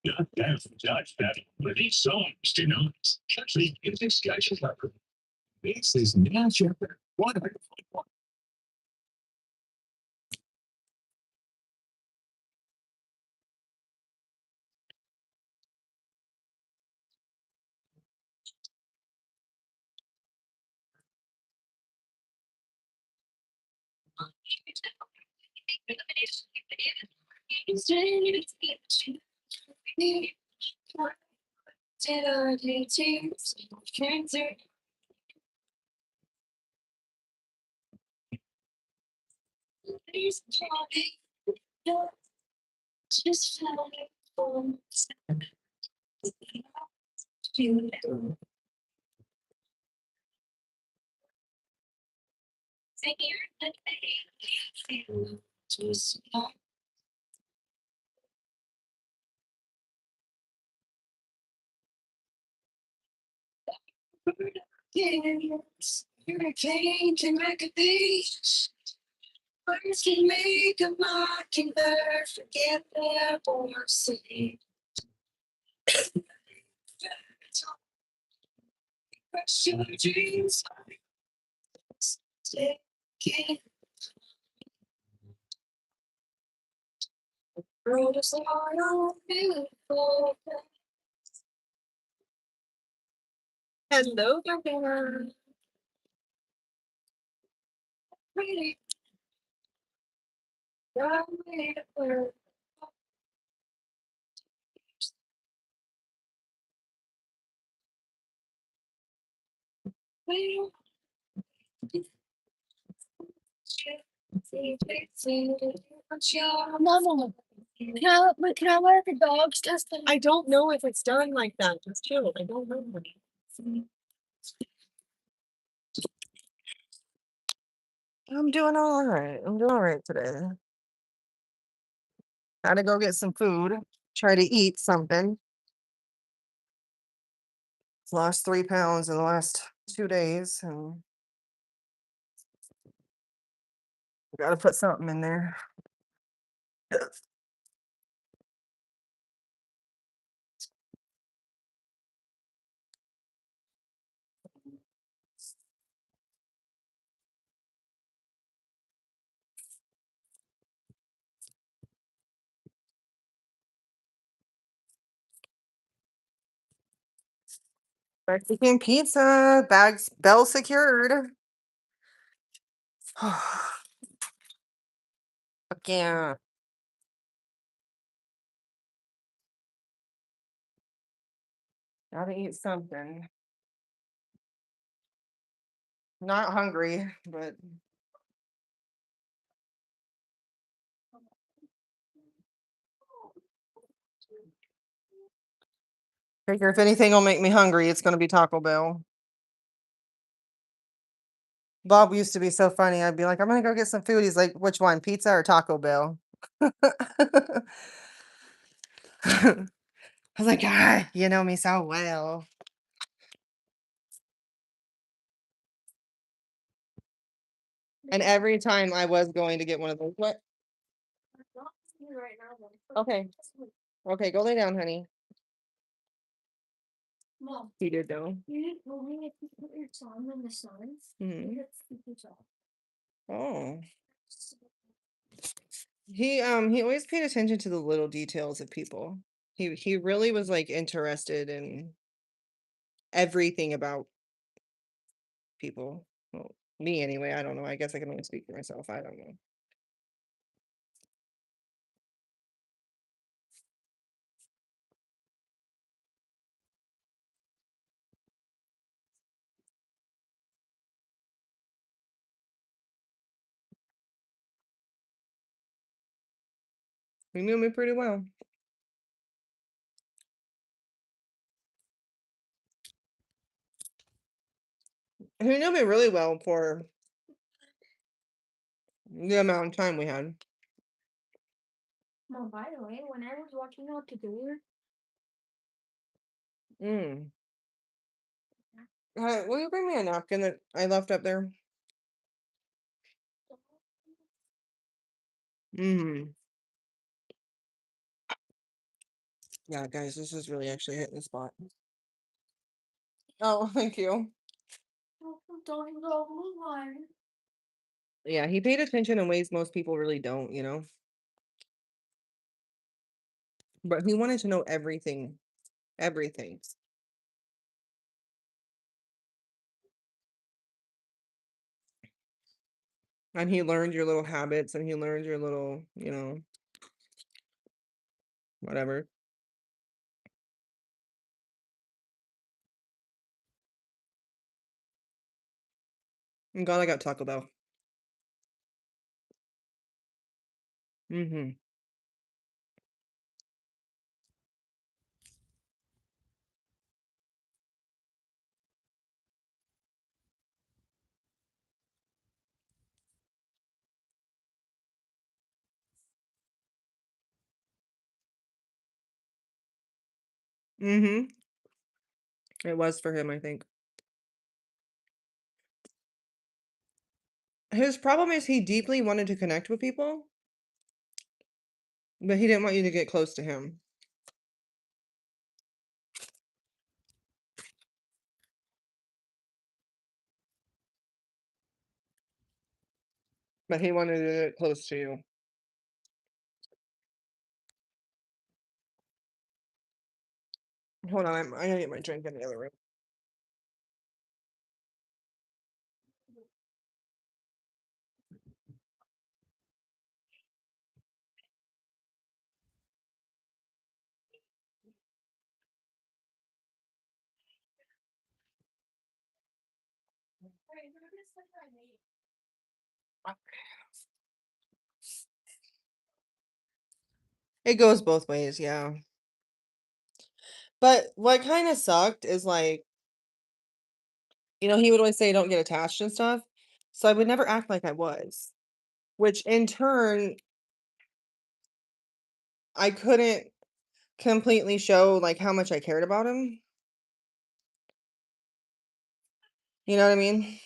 Goddamn Judge that but these songs, you know, actually if this guy should have this is now chapter 141. Just Hurricane to make a beach. Birds can make a mockingbird forget their born city. Crush your dreams. Take it. Road is all beautiful. Hello, there. Pretty. God made a bird. Well, Mama, can I let the dogs just? I don't know if it's done like that. Just chill. I don't know. I'm doing all right. I'm doing all right today. Had to go get some food. Try to eat something. Lost 3 pounds in the last 2 days, and got to put something in there. Mexican pizza, bags, bell secured. Fuck yeah. Gotta eat something. Not hungry, but figure if anything will make me hungry, it's gonna be Taco Bell. Bob used to be so funny. I'd be like, I'm gonna go get some food. He's like, which one, pizza or Taco Bell? I was like, ah, you know me so well. And every time I was going to get one of those, what? Okay. Okay, go lay down, honey. Mom, He did though. you told me if you put your tongue in the sun, Mhm. you get squeaky jaw. Oh. He always paid attention to the little details of people. He really was like interested in everything about people. Well, me anyway. I don't know. I guess I can only speak for myself. I don't know. He knew me pretty well. He knew me really well for the amount of time we had. Mom, by the way, when I was walking out the door, Mm. Will you bring me a napkin that I left up there? Mm. Yeah, guys, this is really actually hitting the spot. Oh, thank you. don't go move on. Yeah, he paid attention in ways most people really don't, you know? But he wanted to know everything. Everything. And he learned your little habits and he learned your little, you know, whatever. I'm glad I got Taco Bell. Mm-hmm. Mm-hmm. It was for him, I think. His problem is he deeply wanted to connect with people, but he didn't want you to get close to him. But he wanted to get close to you. Hold on, I gotta get my drink in the other room. It goes both ways, yeah. But what kind of sucked is like, you know, he would always say don't get attached and stuff. So I would never act like I was, which in turn, I couldn't completely show like how much I cared about him. You know what I mean?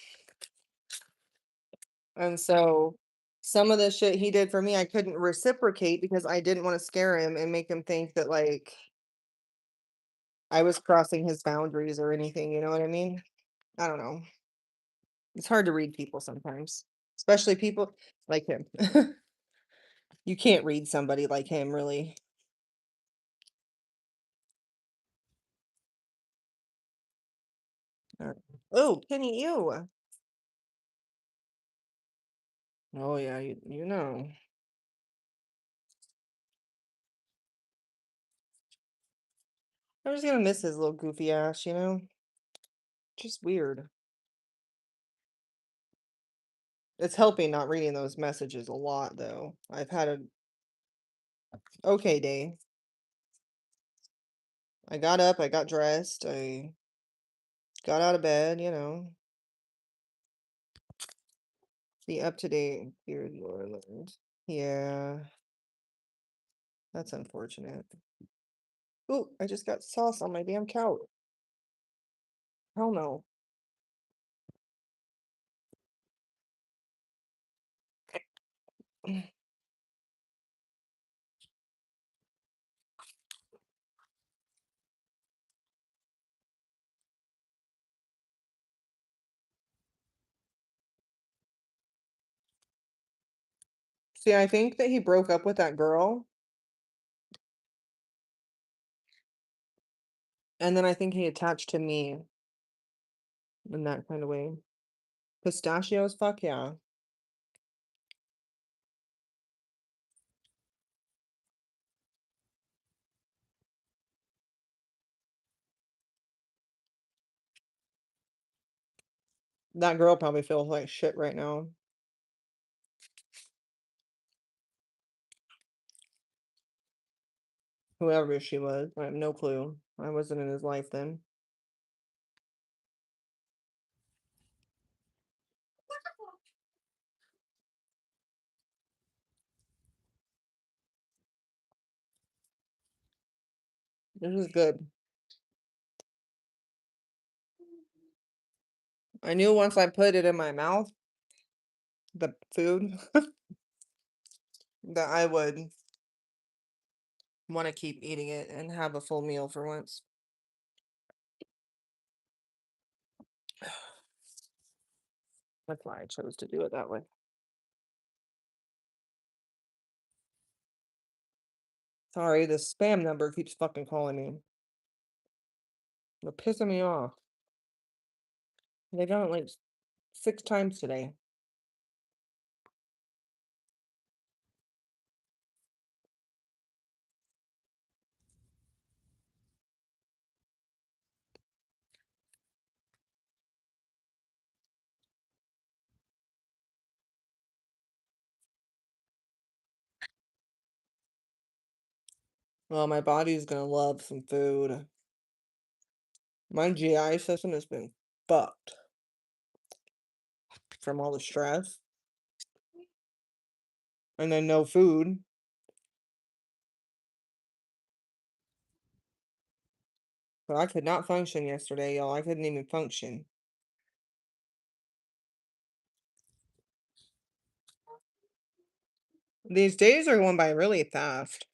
And so some of the shit he did for me, I couldn't reciprocate because I didn't want to scare him and make him think that like I was crossing his boundaries or anything. You know what I mean? I don't know. It's hard to read people sometimes, especially people like him. You can't read somebody like him, really. Oh, Kenny, you. Oh yeah, you know. I'm just gonna miss his little goofy ass, you know? Just weird. It's helping not reading those messages a lot though. I've had a okay day. I got up, I got dressed, I got out of bed, you know. The up to date Dear Lord. Yeah, that's unfortunate. Ooh, I just got sauce on my damn couch. Hell no. See, I think that he broke up with that girl, and then I think he attached to me in that kind of way. Pistachios, fuck yeah. That girl probably feels like shit right now. Whoever she was. I have no clue. I wasn't in his life then. This is good. I knew once I put it in my mouth, the food, that I would want to keep eating it and have a full meal for once. That's why I chose to do it that way. Sorry, the spam number keeps fucking calling me. They're pissing me off. They done it like 6 times today. Well, my body's gonna love some food. My GI system has been fucked from all the stress. And then no food. But I could not function yesterday, y'all. I couldn't even function. These days are going by really fast.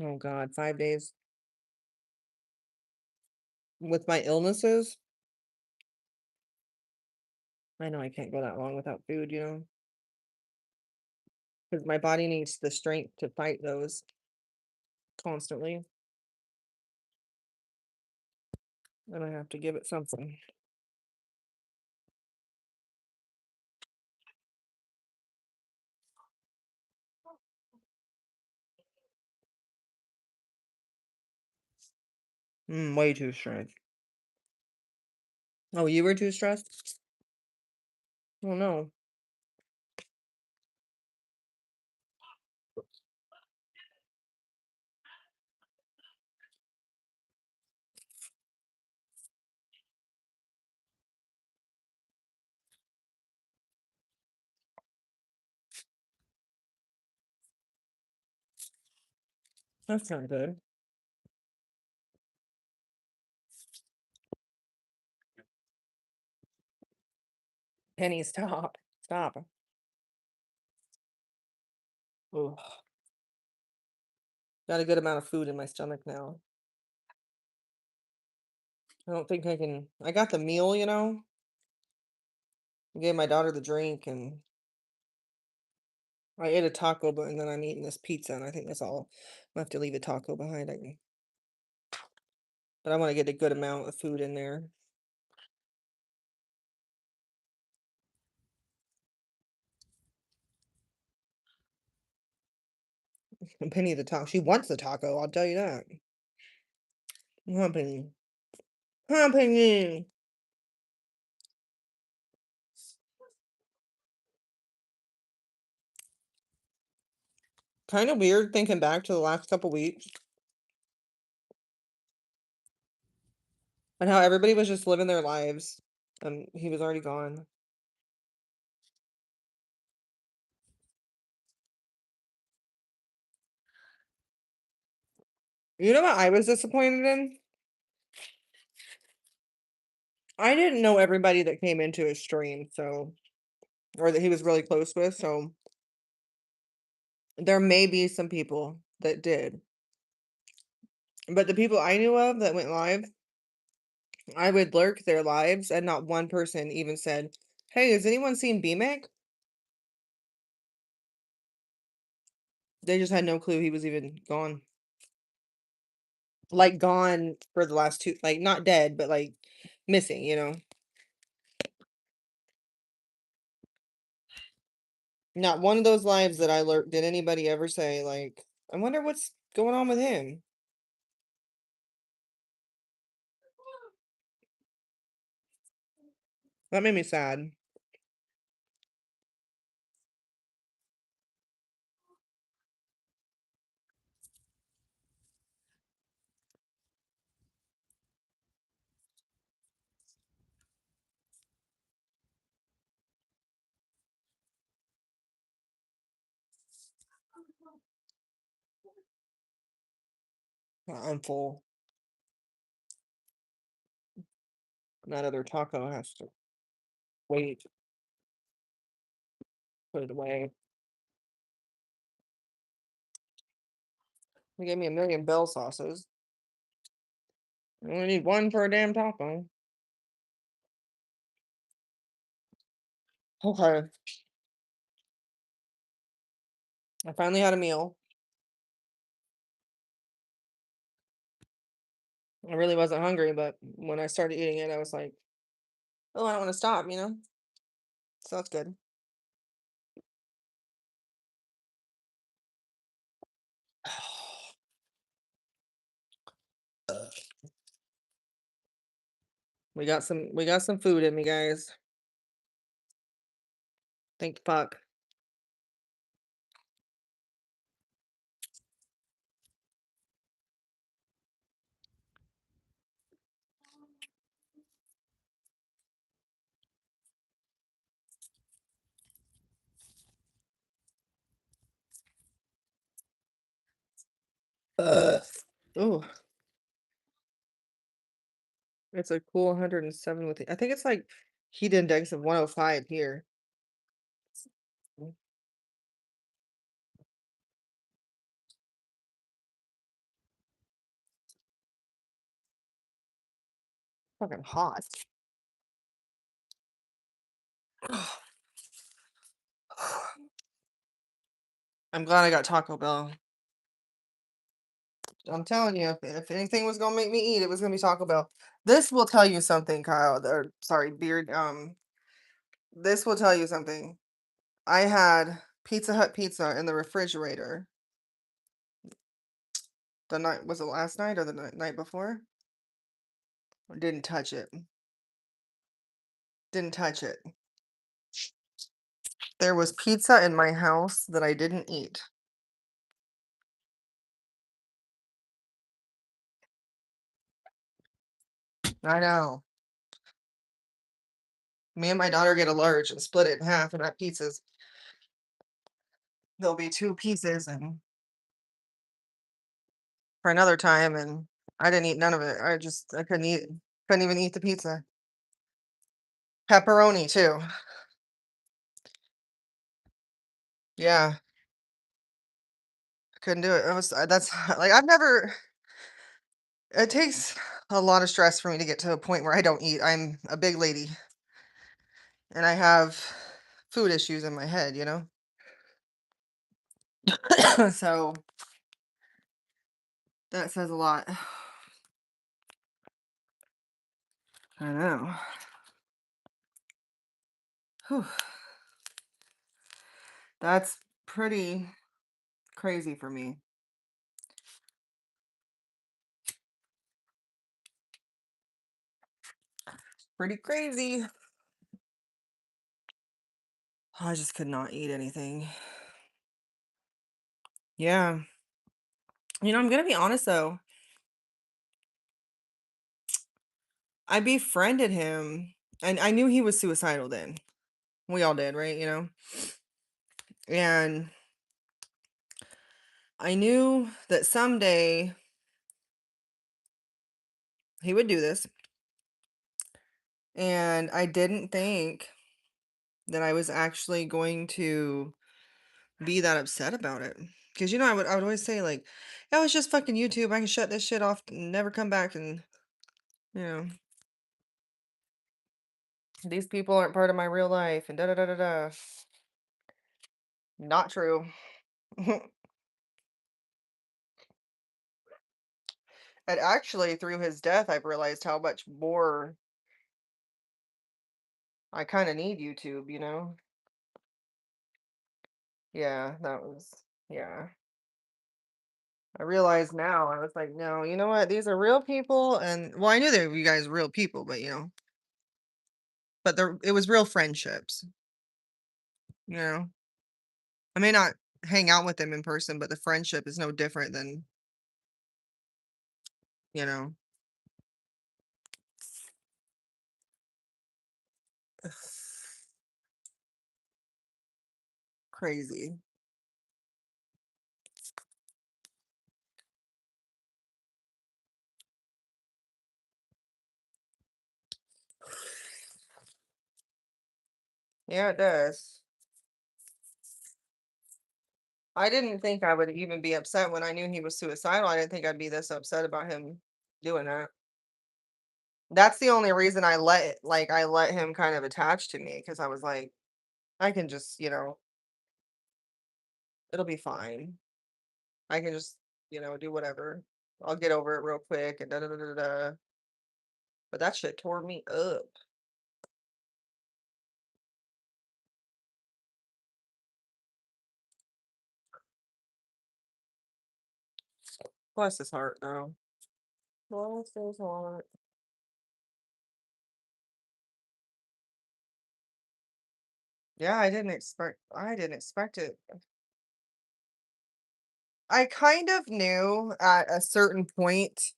Oh God, 5 days. With my illnesses, I know I can't go that long without food, because my body needs the strength to fight those constantly. And I have to give it something. Way too stressed. Oh, you were too stressed? Oh no. That's not good. Penny, stop. Stop. Ugh. Got a good amount of food in my stomach now. I don't think I can. I got the meal, I gave my daughter the drink and I ate a taco, and then I'm eating this pizza, and I think that's all. I have to leave a taco behind. But I want to get a good amount of food in there. And Penny the taco. She wants the taco, I'll tell you that. Come on, Penny. Come on, Penny. Kind of weird thinking back to the last couple weeks and how everybody was just living their lives. He was already gone. You know what I was disappointed in? I didn't know everybody that came into his stream, or that he was really close with, so there may be some people that did. But the people I knew of that went live, I would lurk their lives, and not one person even said, "Hey, has anyone seen BMAC?" They just had no clue he was even gone. Like, gone for the last two, like, not dead, but, like, missing, Not one of those lives that I lurked did anybody ever say, like, I wonder what's going on with him. That made me sad. I'm full. That other taco has to wait. Put it away. They gave me a million bell sauces. I only need one for a damn taco. Okay. I finally had a meal. I really wasn't hungry, but when I started eating it, I was like, oh, I don't want to stop, you know? So that's good. We got some food in me, guys. Thank fuck. Ooh, it's a cool 107 with I think it's like heat index of 105 here. Mm, fucking hot. I'm glad I got Taco Bell. I'm telling you, if anything was gonna make me eat, it was gonna be Taco Bell. This will tell you something, Kyle. Or sorry, Beard. This will tell you something. I had Pizza Hut pizza in the refrigerator the night, was it last night or the night before? Didn't touch it. Didn't touch it. There was pizza in my house that I didn't eat. I know. Me and my daughter get a large and split it in half, and that pizza's there'll be two pieces and for another time, and I didn't eat none of it. I couldn't even eat the pizza. Pepperoni too. Yeah, couldn't do it. It was that's like I've never. It takes a lot of stress for me to get to a point where I don't eat. I'm a big lady, and I have food issues in my head, you know. So that says a lot. I know. Whew. That's pretty crazy for me. Pretty crazy. I just could not eat anything. Yeah. I'm gonna be honest though. I befriended him and I knew he was suicidal then. We all did, right? And I knew that someday he would do this. And I didn't think that I was actually going to be that upset about it. Because I would always say like, "Oh, it's just fucking YouTube. I can shut this shit off and never come back." And you know, these people aren't part of my real life. And da da da da da. Not true. And actually, through his death, I've realized how much more I kind of need YouTube. Yeah, that was, yeah. I realize now, I was like, no, you know what? These are real people. And well, I knew they were you guys real people, but but it was real friendships, you know. I may not hang out with them in person, but the friendship is no different than, you know. Crazy. Yeah, it does. I didn't think I would even be upset when I knew he was suicidal. I didn't think I'd be this upset about him doing that. That's the only reason I let him kind of attach to me because I was like, I can just, it'll be fine. I can just, do whatever. I'll get over it real quick and da da da da da. But that shit tore me up. Bless his heart, though. Bless his heart. Yeah, I didn't expect it. I kind of knew at a certain point,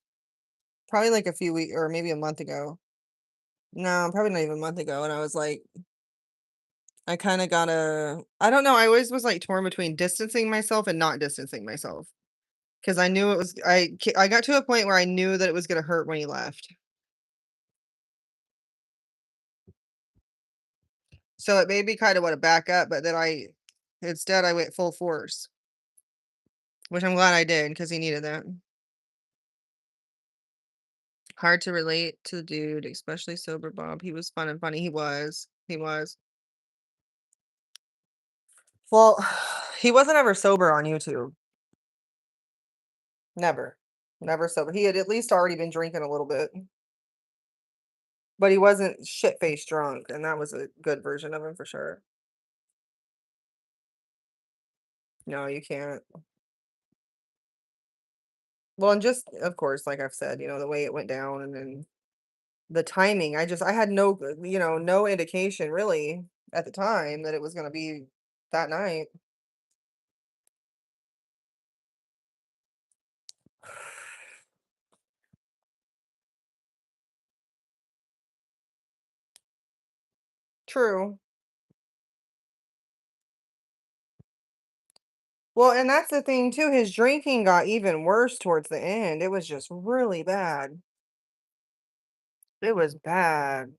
probably like a few weeks or maybe a month ago. No, probably not even a month ago. And I was like, I kind of gotta, I don't know. I always was like torn between distancing myself and not distancing myself. Because I knew it was, I got to a point where I knew that it was going to hurt when he left. So it made me kind of want to back up, but then instead I went full force, which I'm glad I did because he needed that. Hard to relate to the dude, especially sober Bob. He was fun and funny. He was. He was. Well, he wasn't ever sober on YouTube. Never. Never sober. He had at least already been drinking a little bit. But he wasn't shit-faced drunk, and that was a good version of him for sure. No, you can't. Well, and just of course, like I've said, the way it went down and then the timing. I had no indication really at the time that it was gonna be that night. True. Well, and that's the thing too, his drinking got even worse towards the end. It was just really bad. It was bad.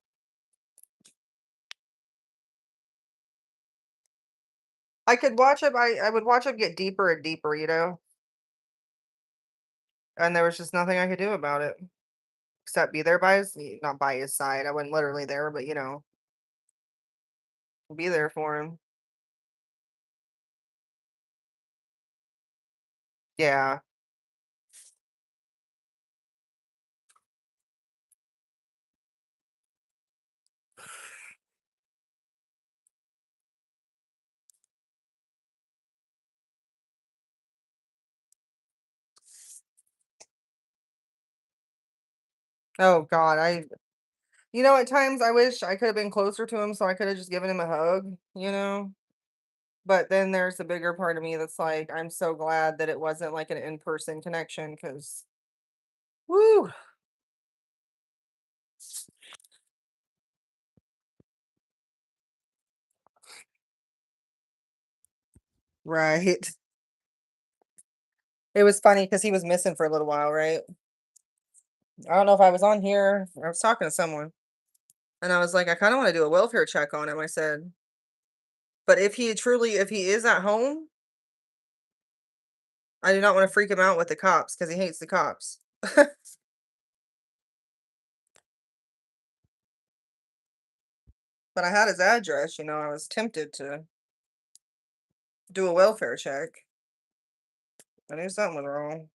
I would watch him get deeper and deeper. And there was just nothing I could do about it except be there not by his side. I wasn't literally there, but be there for him. Yeah. Oh God, at times I wish I could have been closer to him so I could have just given him a hug. But then there's a bigger part of me that's like, I'm so glad that it wasn't like an in-person connection because woo. Right. It was funny because he was missing for a little while, right? I don't know if I was on here. I was talking to someone and I was like, I kind of want to do a welfare check on him. I said, but if he is at home, I do not want to freak him out with the cops because he hates the cops. But I had his address, I was tempted to do a welfare check. I knew something was wrong.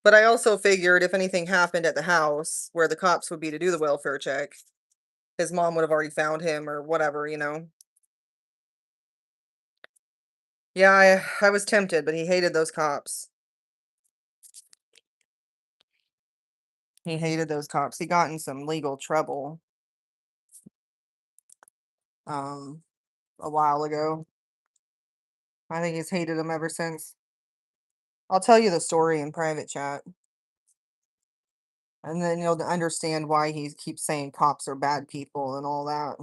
But I also figured if anything happened at the house where the cops would be to do the welfare check, his mom would have already found him or whatever. Yeah, I was tempted, but he hated those cops. He hated those cops. He got in some legal trouble um a while ago. I think he's hated them ever since. I'll tell you the story in private chat, and then you'll understand why he keeps saying cops are bad people and all that.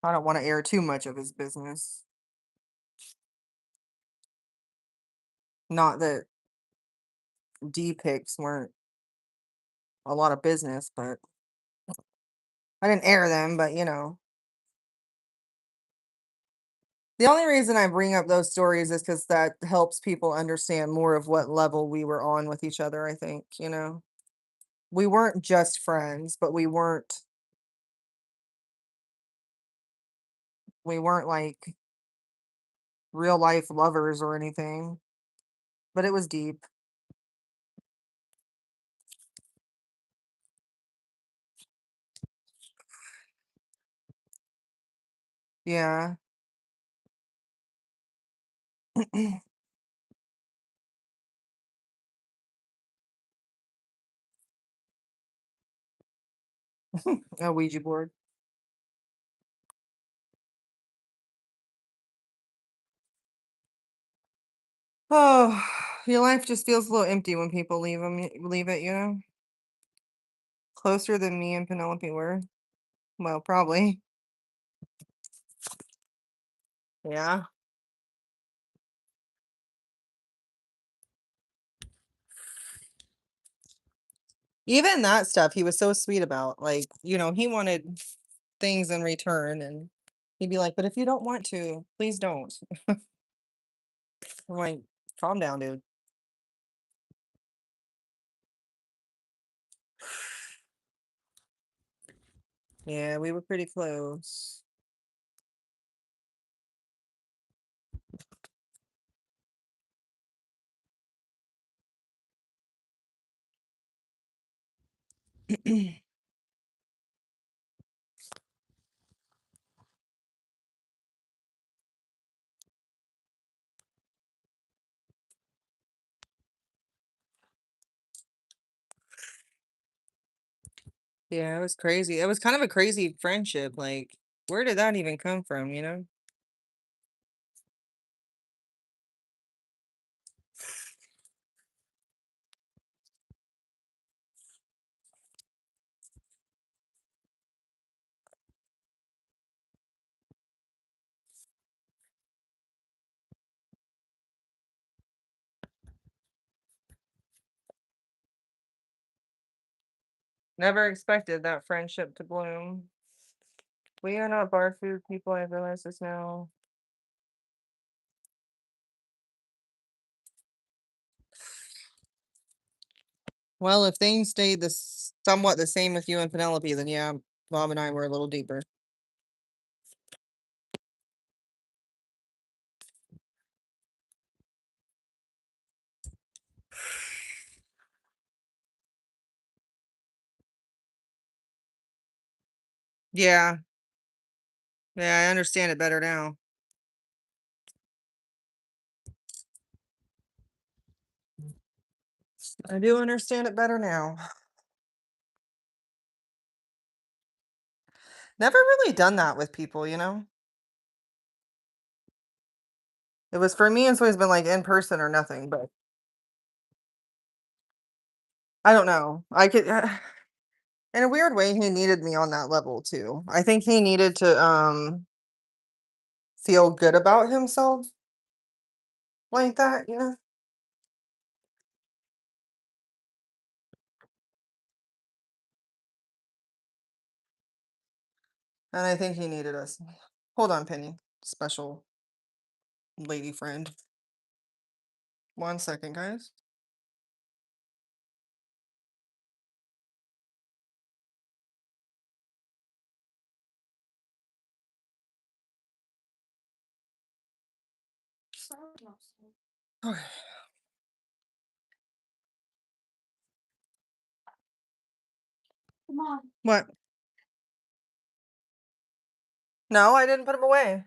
I don't want to air too much of his business. Not that D pics weren't a lot of business, but I didn't air them, but you know. The only reason I bring up those stories is because that helps people understand more of what level we were on with each other, I think, you know. We weren't just friends, but we weren't like real life lovers or anything. But it was deep. Yeah. A Ouija board. Oh, your life just feels a little empty when people leave it, you know? Closer than me and Penelope were. Well, probably. Yeah. Even that stuff he was so sweet about. Like, you know, he wanted things in return and he'd be like, "But if you don't want to, please don't." I'm like, "Calm down, dude." Yeah, we were pretty close. Yeah, it was crazy. It was kind of a crazy friendship. Like, where did that even come from, you know? Never expected that friendship to bloom. We are not bar food people. I realize this now. Well, if things stayed somewhat the same with you and Penelope, then yeah, Bob and I were a little deeper. Yeah, yeah, I understand it better now. I do understand it better now. Never really done that with people, you know? It was for me, it's always been like in person or nothing, but I don't know. I could, in a weird way, he needed me on that level too. I think he needed to feel good about himself like that, you know? And I think he needed us. Hold on, Penny. Special lady friend. 1 second, guys. Okay. Come on. What? No, I didn't put them away.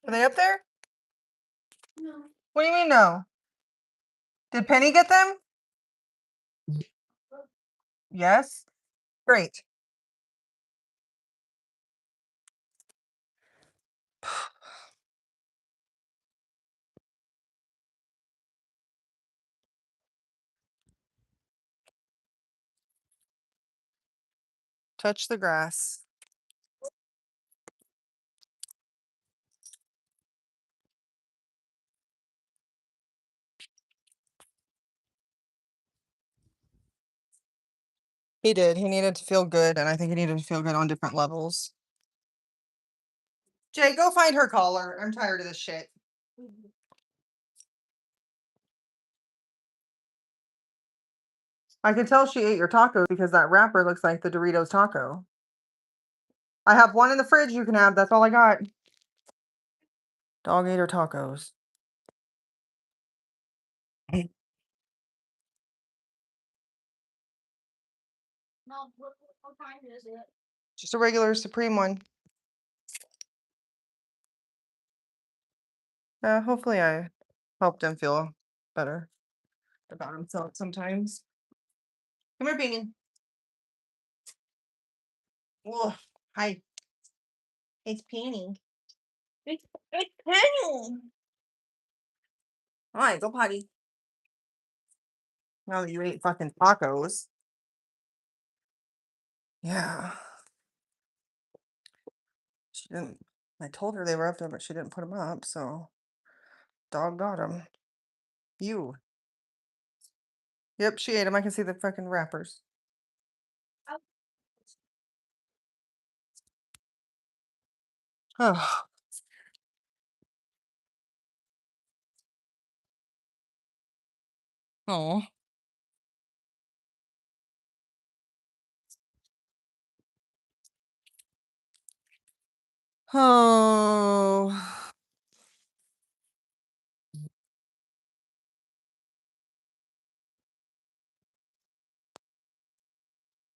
Are they up there? No. What do you mean no? Did Penny get them? Yes. Great. Touch the grass. He did. He needed to feel good, and I think he needed to feel good on different levels. Jay, go find her collar. I'm tired of this shit. I can tell she ate your tacos because that wrapper looks like the Doritos taco. I have one in the fridge you can have. That's all I got. Dog ate her tacos. Mom, what time is it? Just a regular Supreme one. Hopefully I helped him feel better about himself sometimes. Come here, Pinion. Oh, hi. It's Penny. It's Penny. All right, go potty. Now that you ate fucking tacos. Yeah. She didn't. I told her they were up there, but she didn't put them up, so dog got them. You. Yep, she ate them. I can see the fucking wrappers. Oh. Oh. Oh.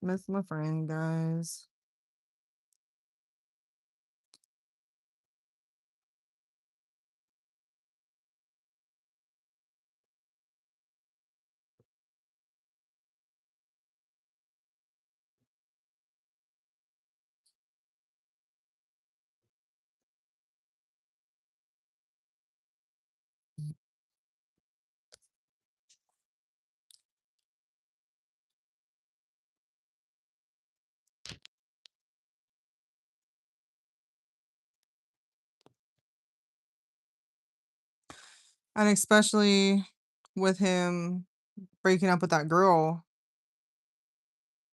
Miss my friend, guys. And especially with him breaking up with that girl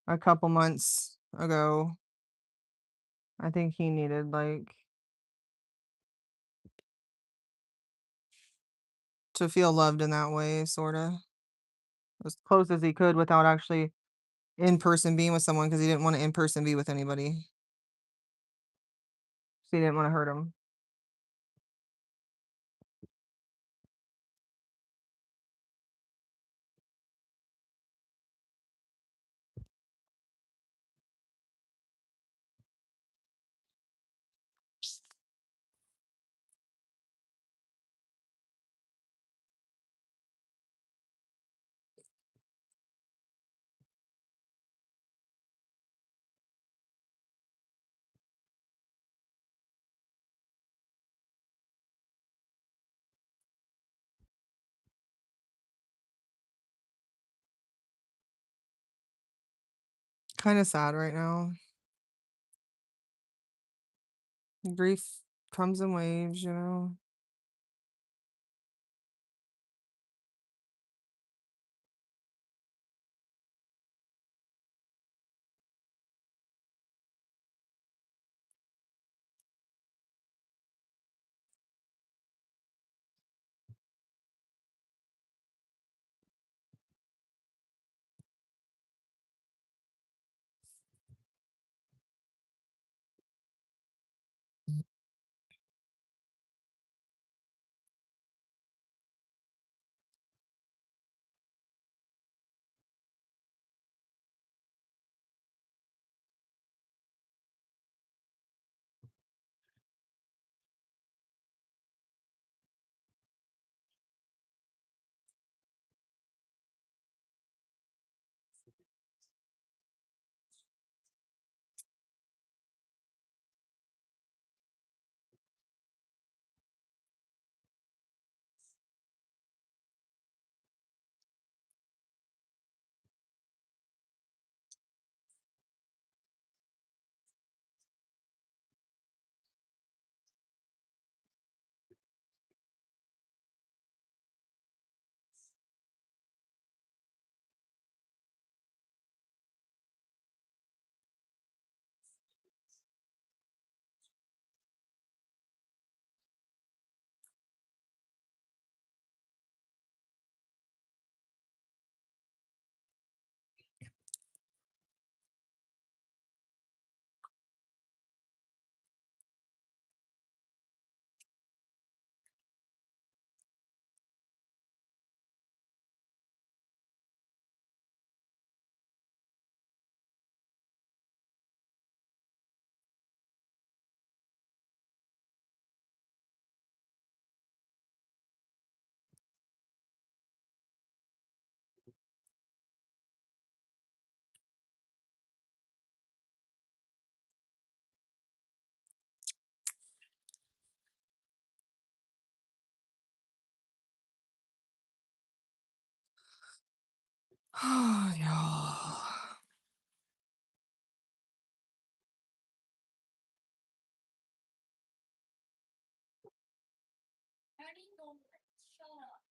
a couple months ago, I think he needed like to feel loved in that way, sort of as close as he could without actually in person being with someone because he didn't want to in person be with anybody. So he didn't want to hurt him. Kind of sad right now. Grief comes in waves, you know. Oh, y'all. Shut up.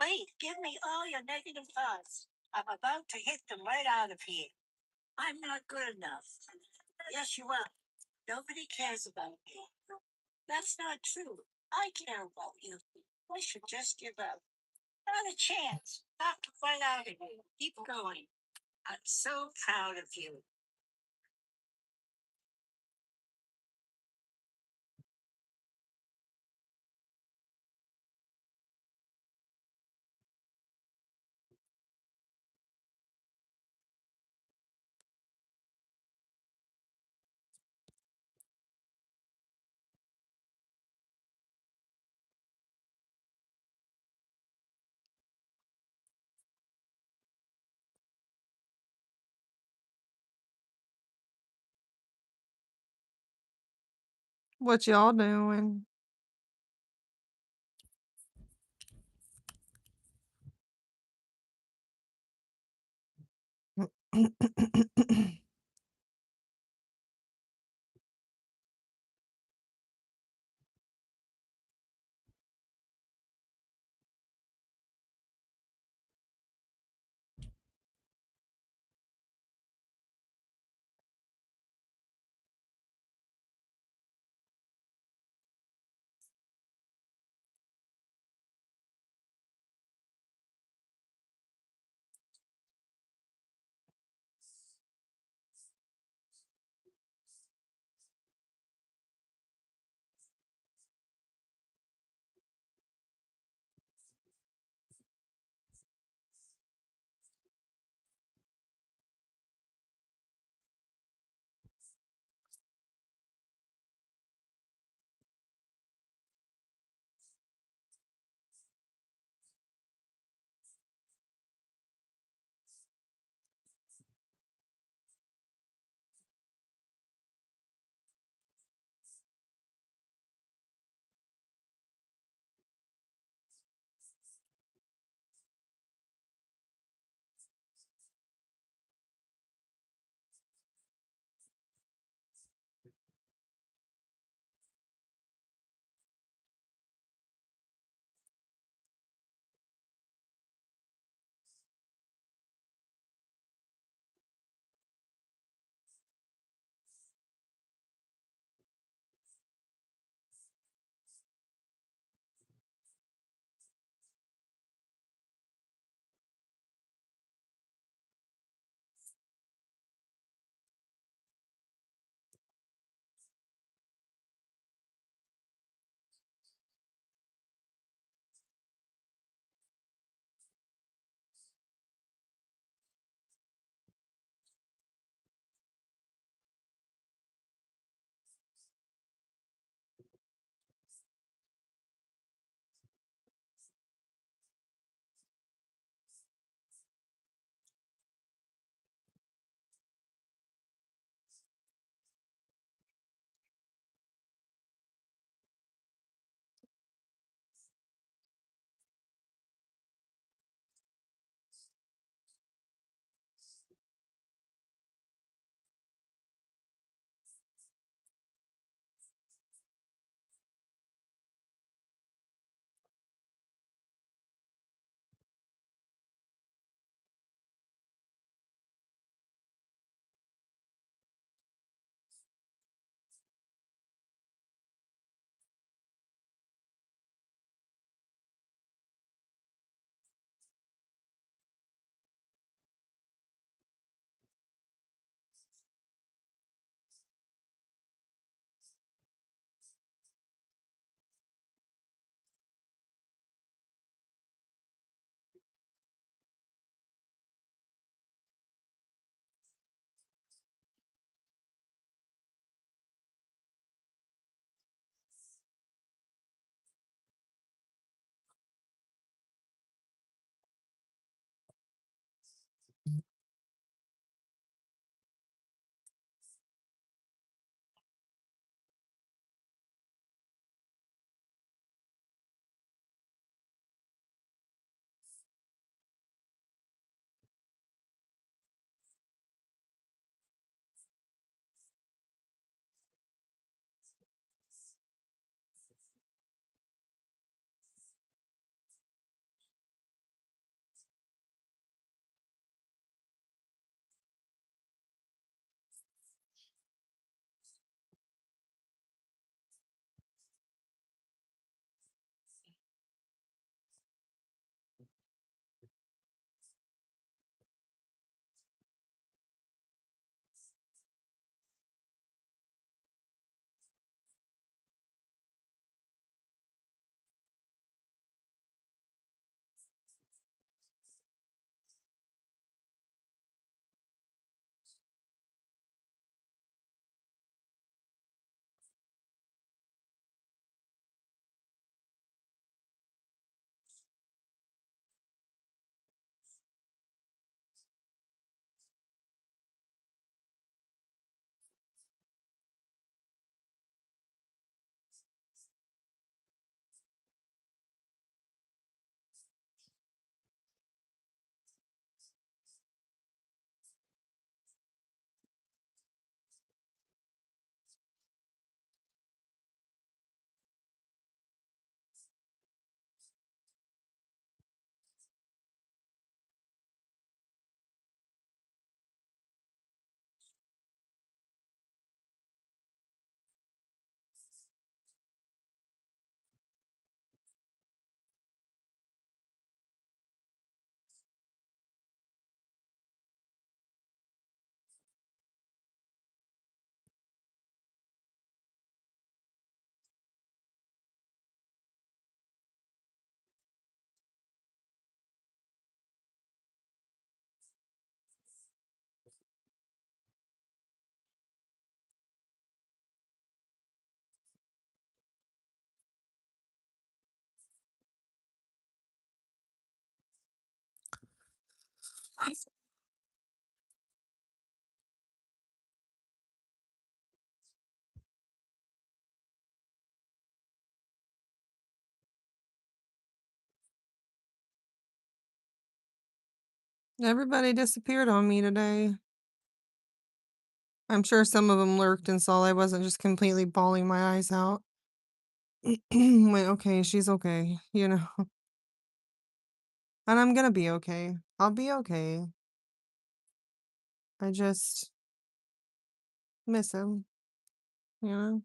Wait, give me all your negative thoughts. I'm about to hit them right out of here. I'm not good enough. Yes, you are. Nobody cares about me. That's not true. I care about you. I should just give up. Not a chance. Knock right out of here. Keep going. I'm so proud of you. What y'all doing? Everybody disappeared on me today. I'm sure some of them lurked and saw I wasn't just completely bawling my eyes out. Wait, okay, she's okay, you know. And I'm gonna be okay. I'll be okay. I just miss him, you know.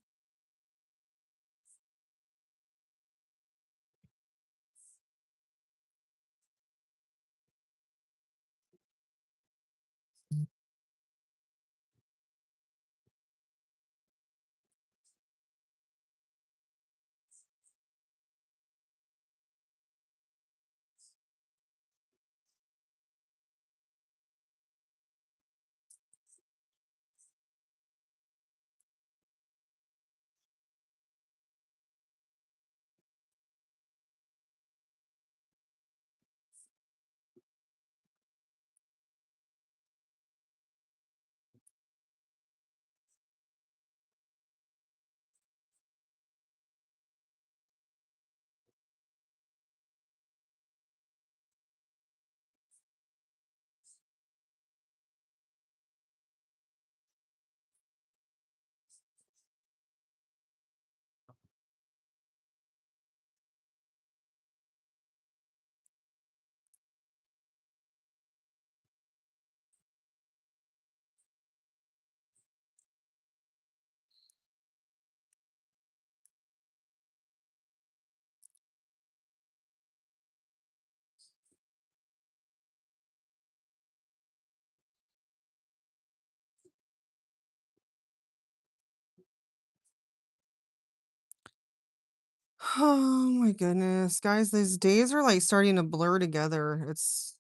Oh my goodness, guys, these days are like starting to blur together. It's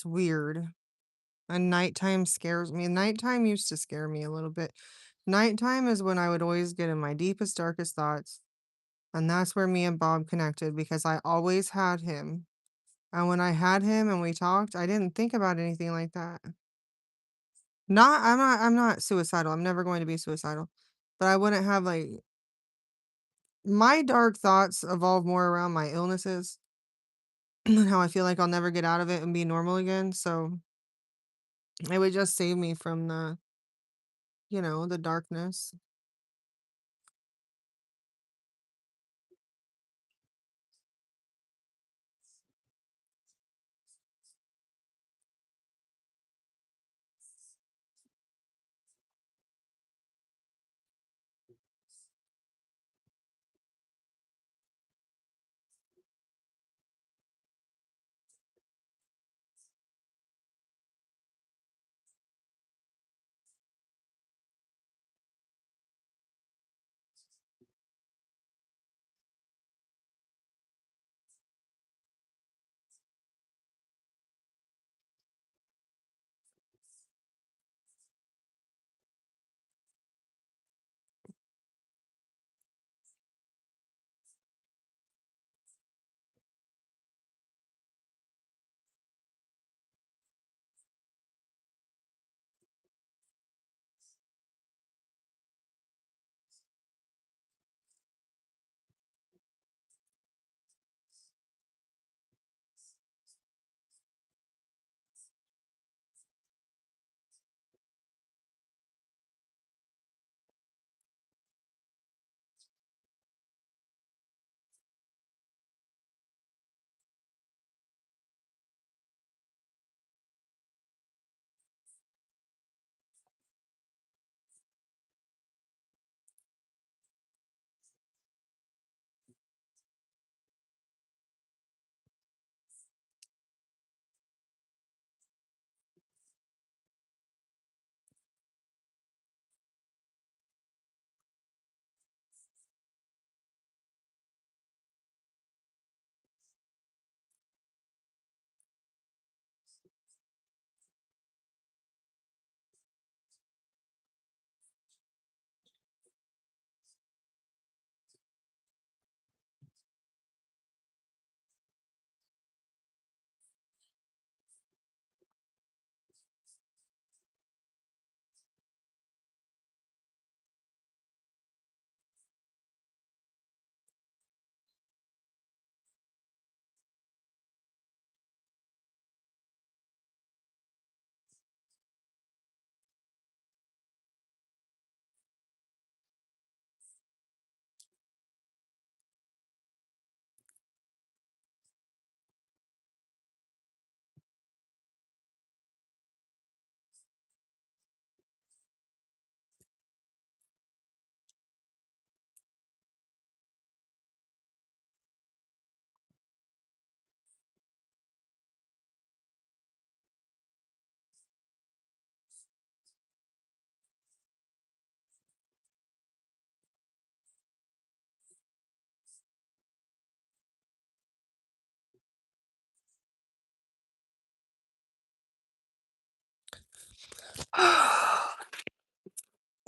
weird. And nighttime scares me. Nighttime used to scare me a little bit. Nighttime is when I would always get in my deepest, darkest thoughts. And that's where me and Bob connected because I always had him. And when I had him and we talked, I didn't think about anything like that. I'm not suicidal. I'm never going to be suicidal. But I wouldn't have like my dark thoughts evolve more around my illnesses and how I feel like I'll never get out of it and be normal again. So it would just save me from the darkness.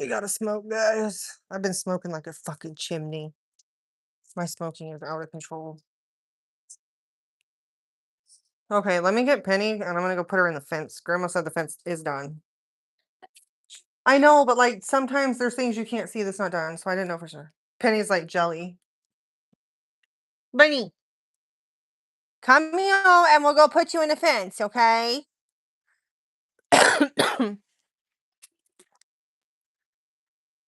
We gotta smoke, guys. I've been smoking like a fucking chimney. My smoking is out of control. Okay, let me get Penny and I'm gonna go put her in the fence. Grandma said the fence is done. I know, but like sometimes there's things you can't see that's not done, so I didn't know for sure. Penny's like jelly. Bunny, come here and we'll go put you in the fence, okay?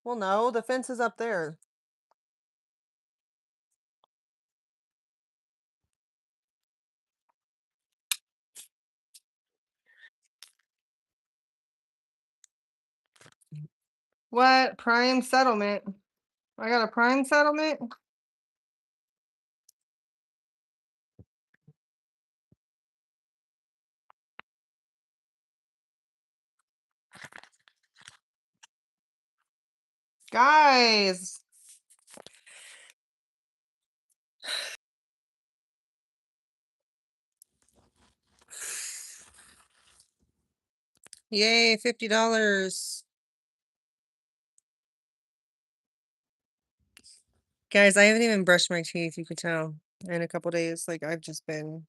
Well, no, the fence is up there. What? Prime settlement? I got a prime settlement? Guys. Yay, $50. Guys, I haven't even brushed my teeth, you could tell, in a couple days. Like I've just been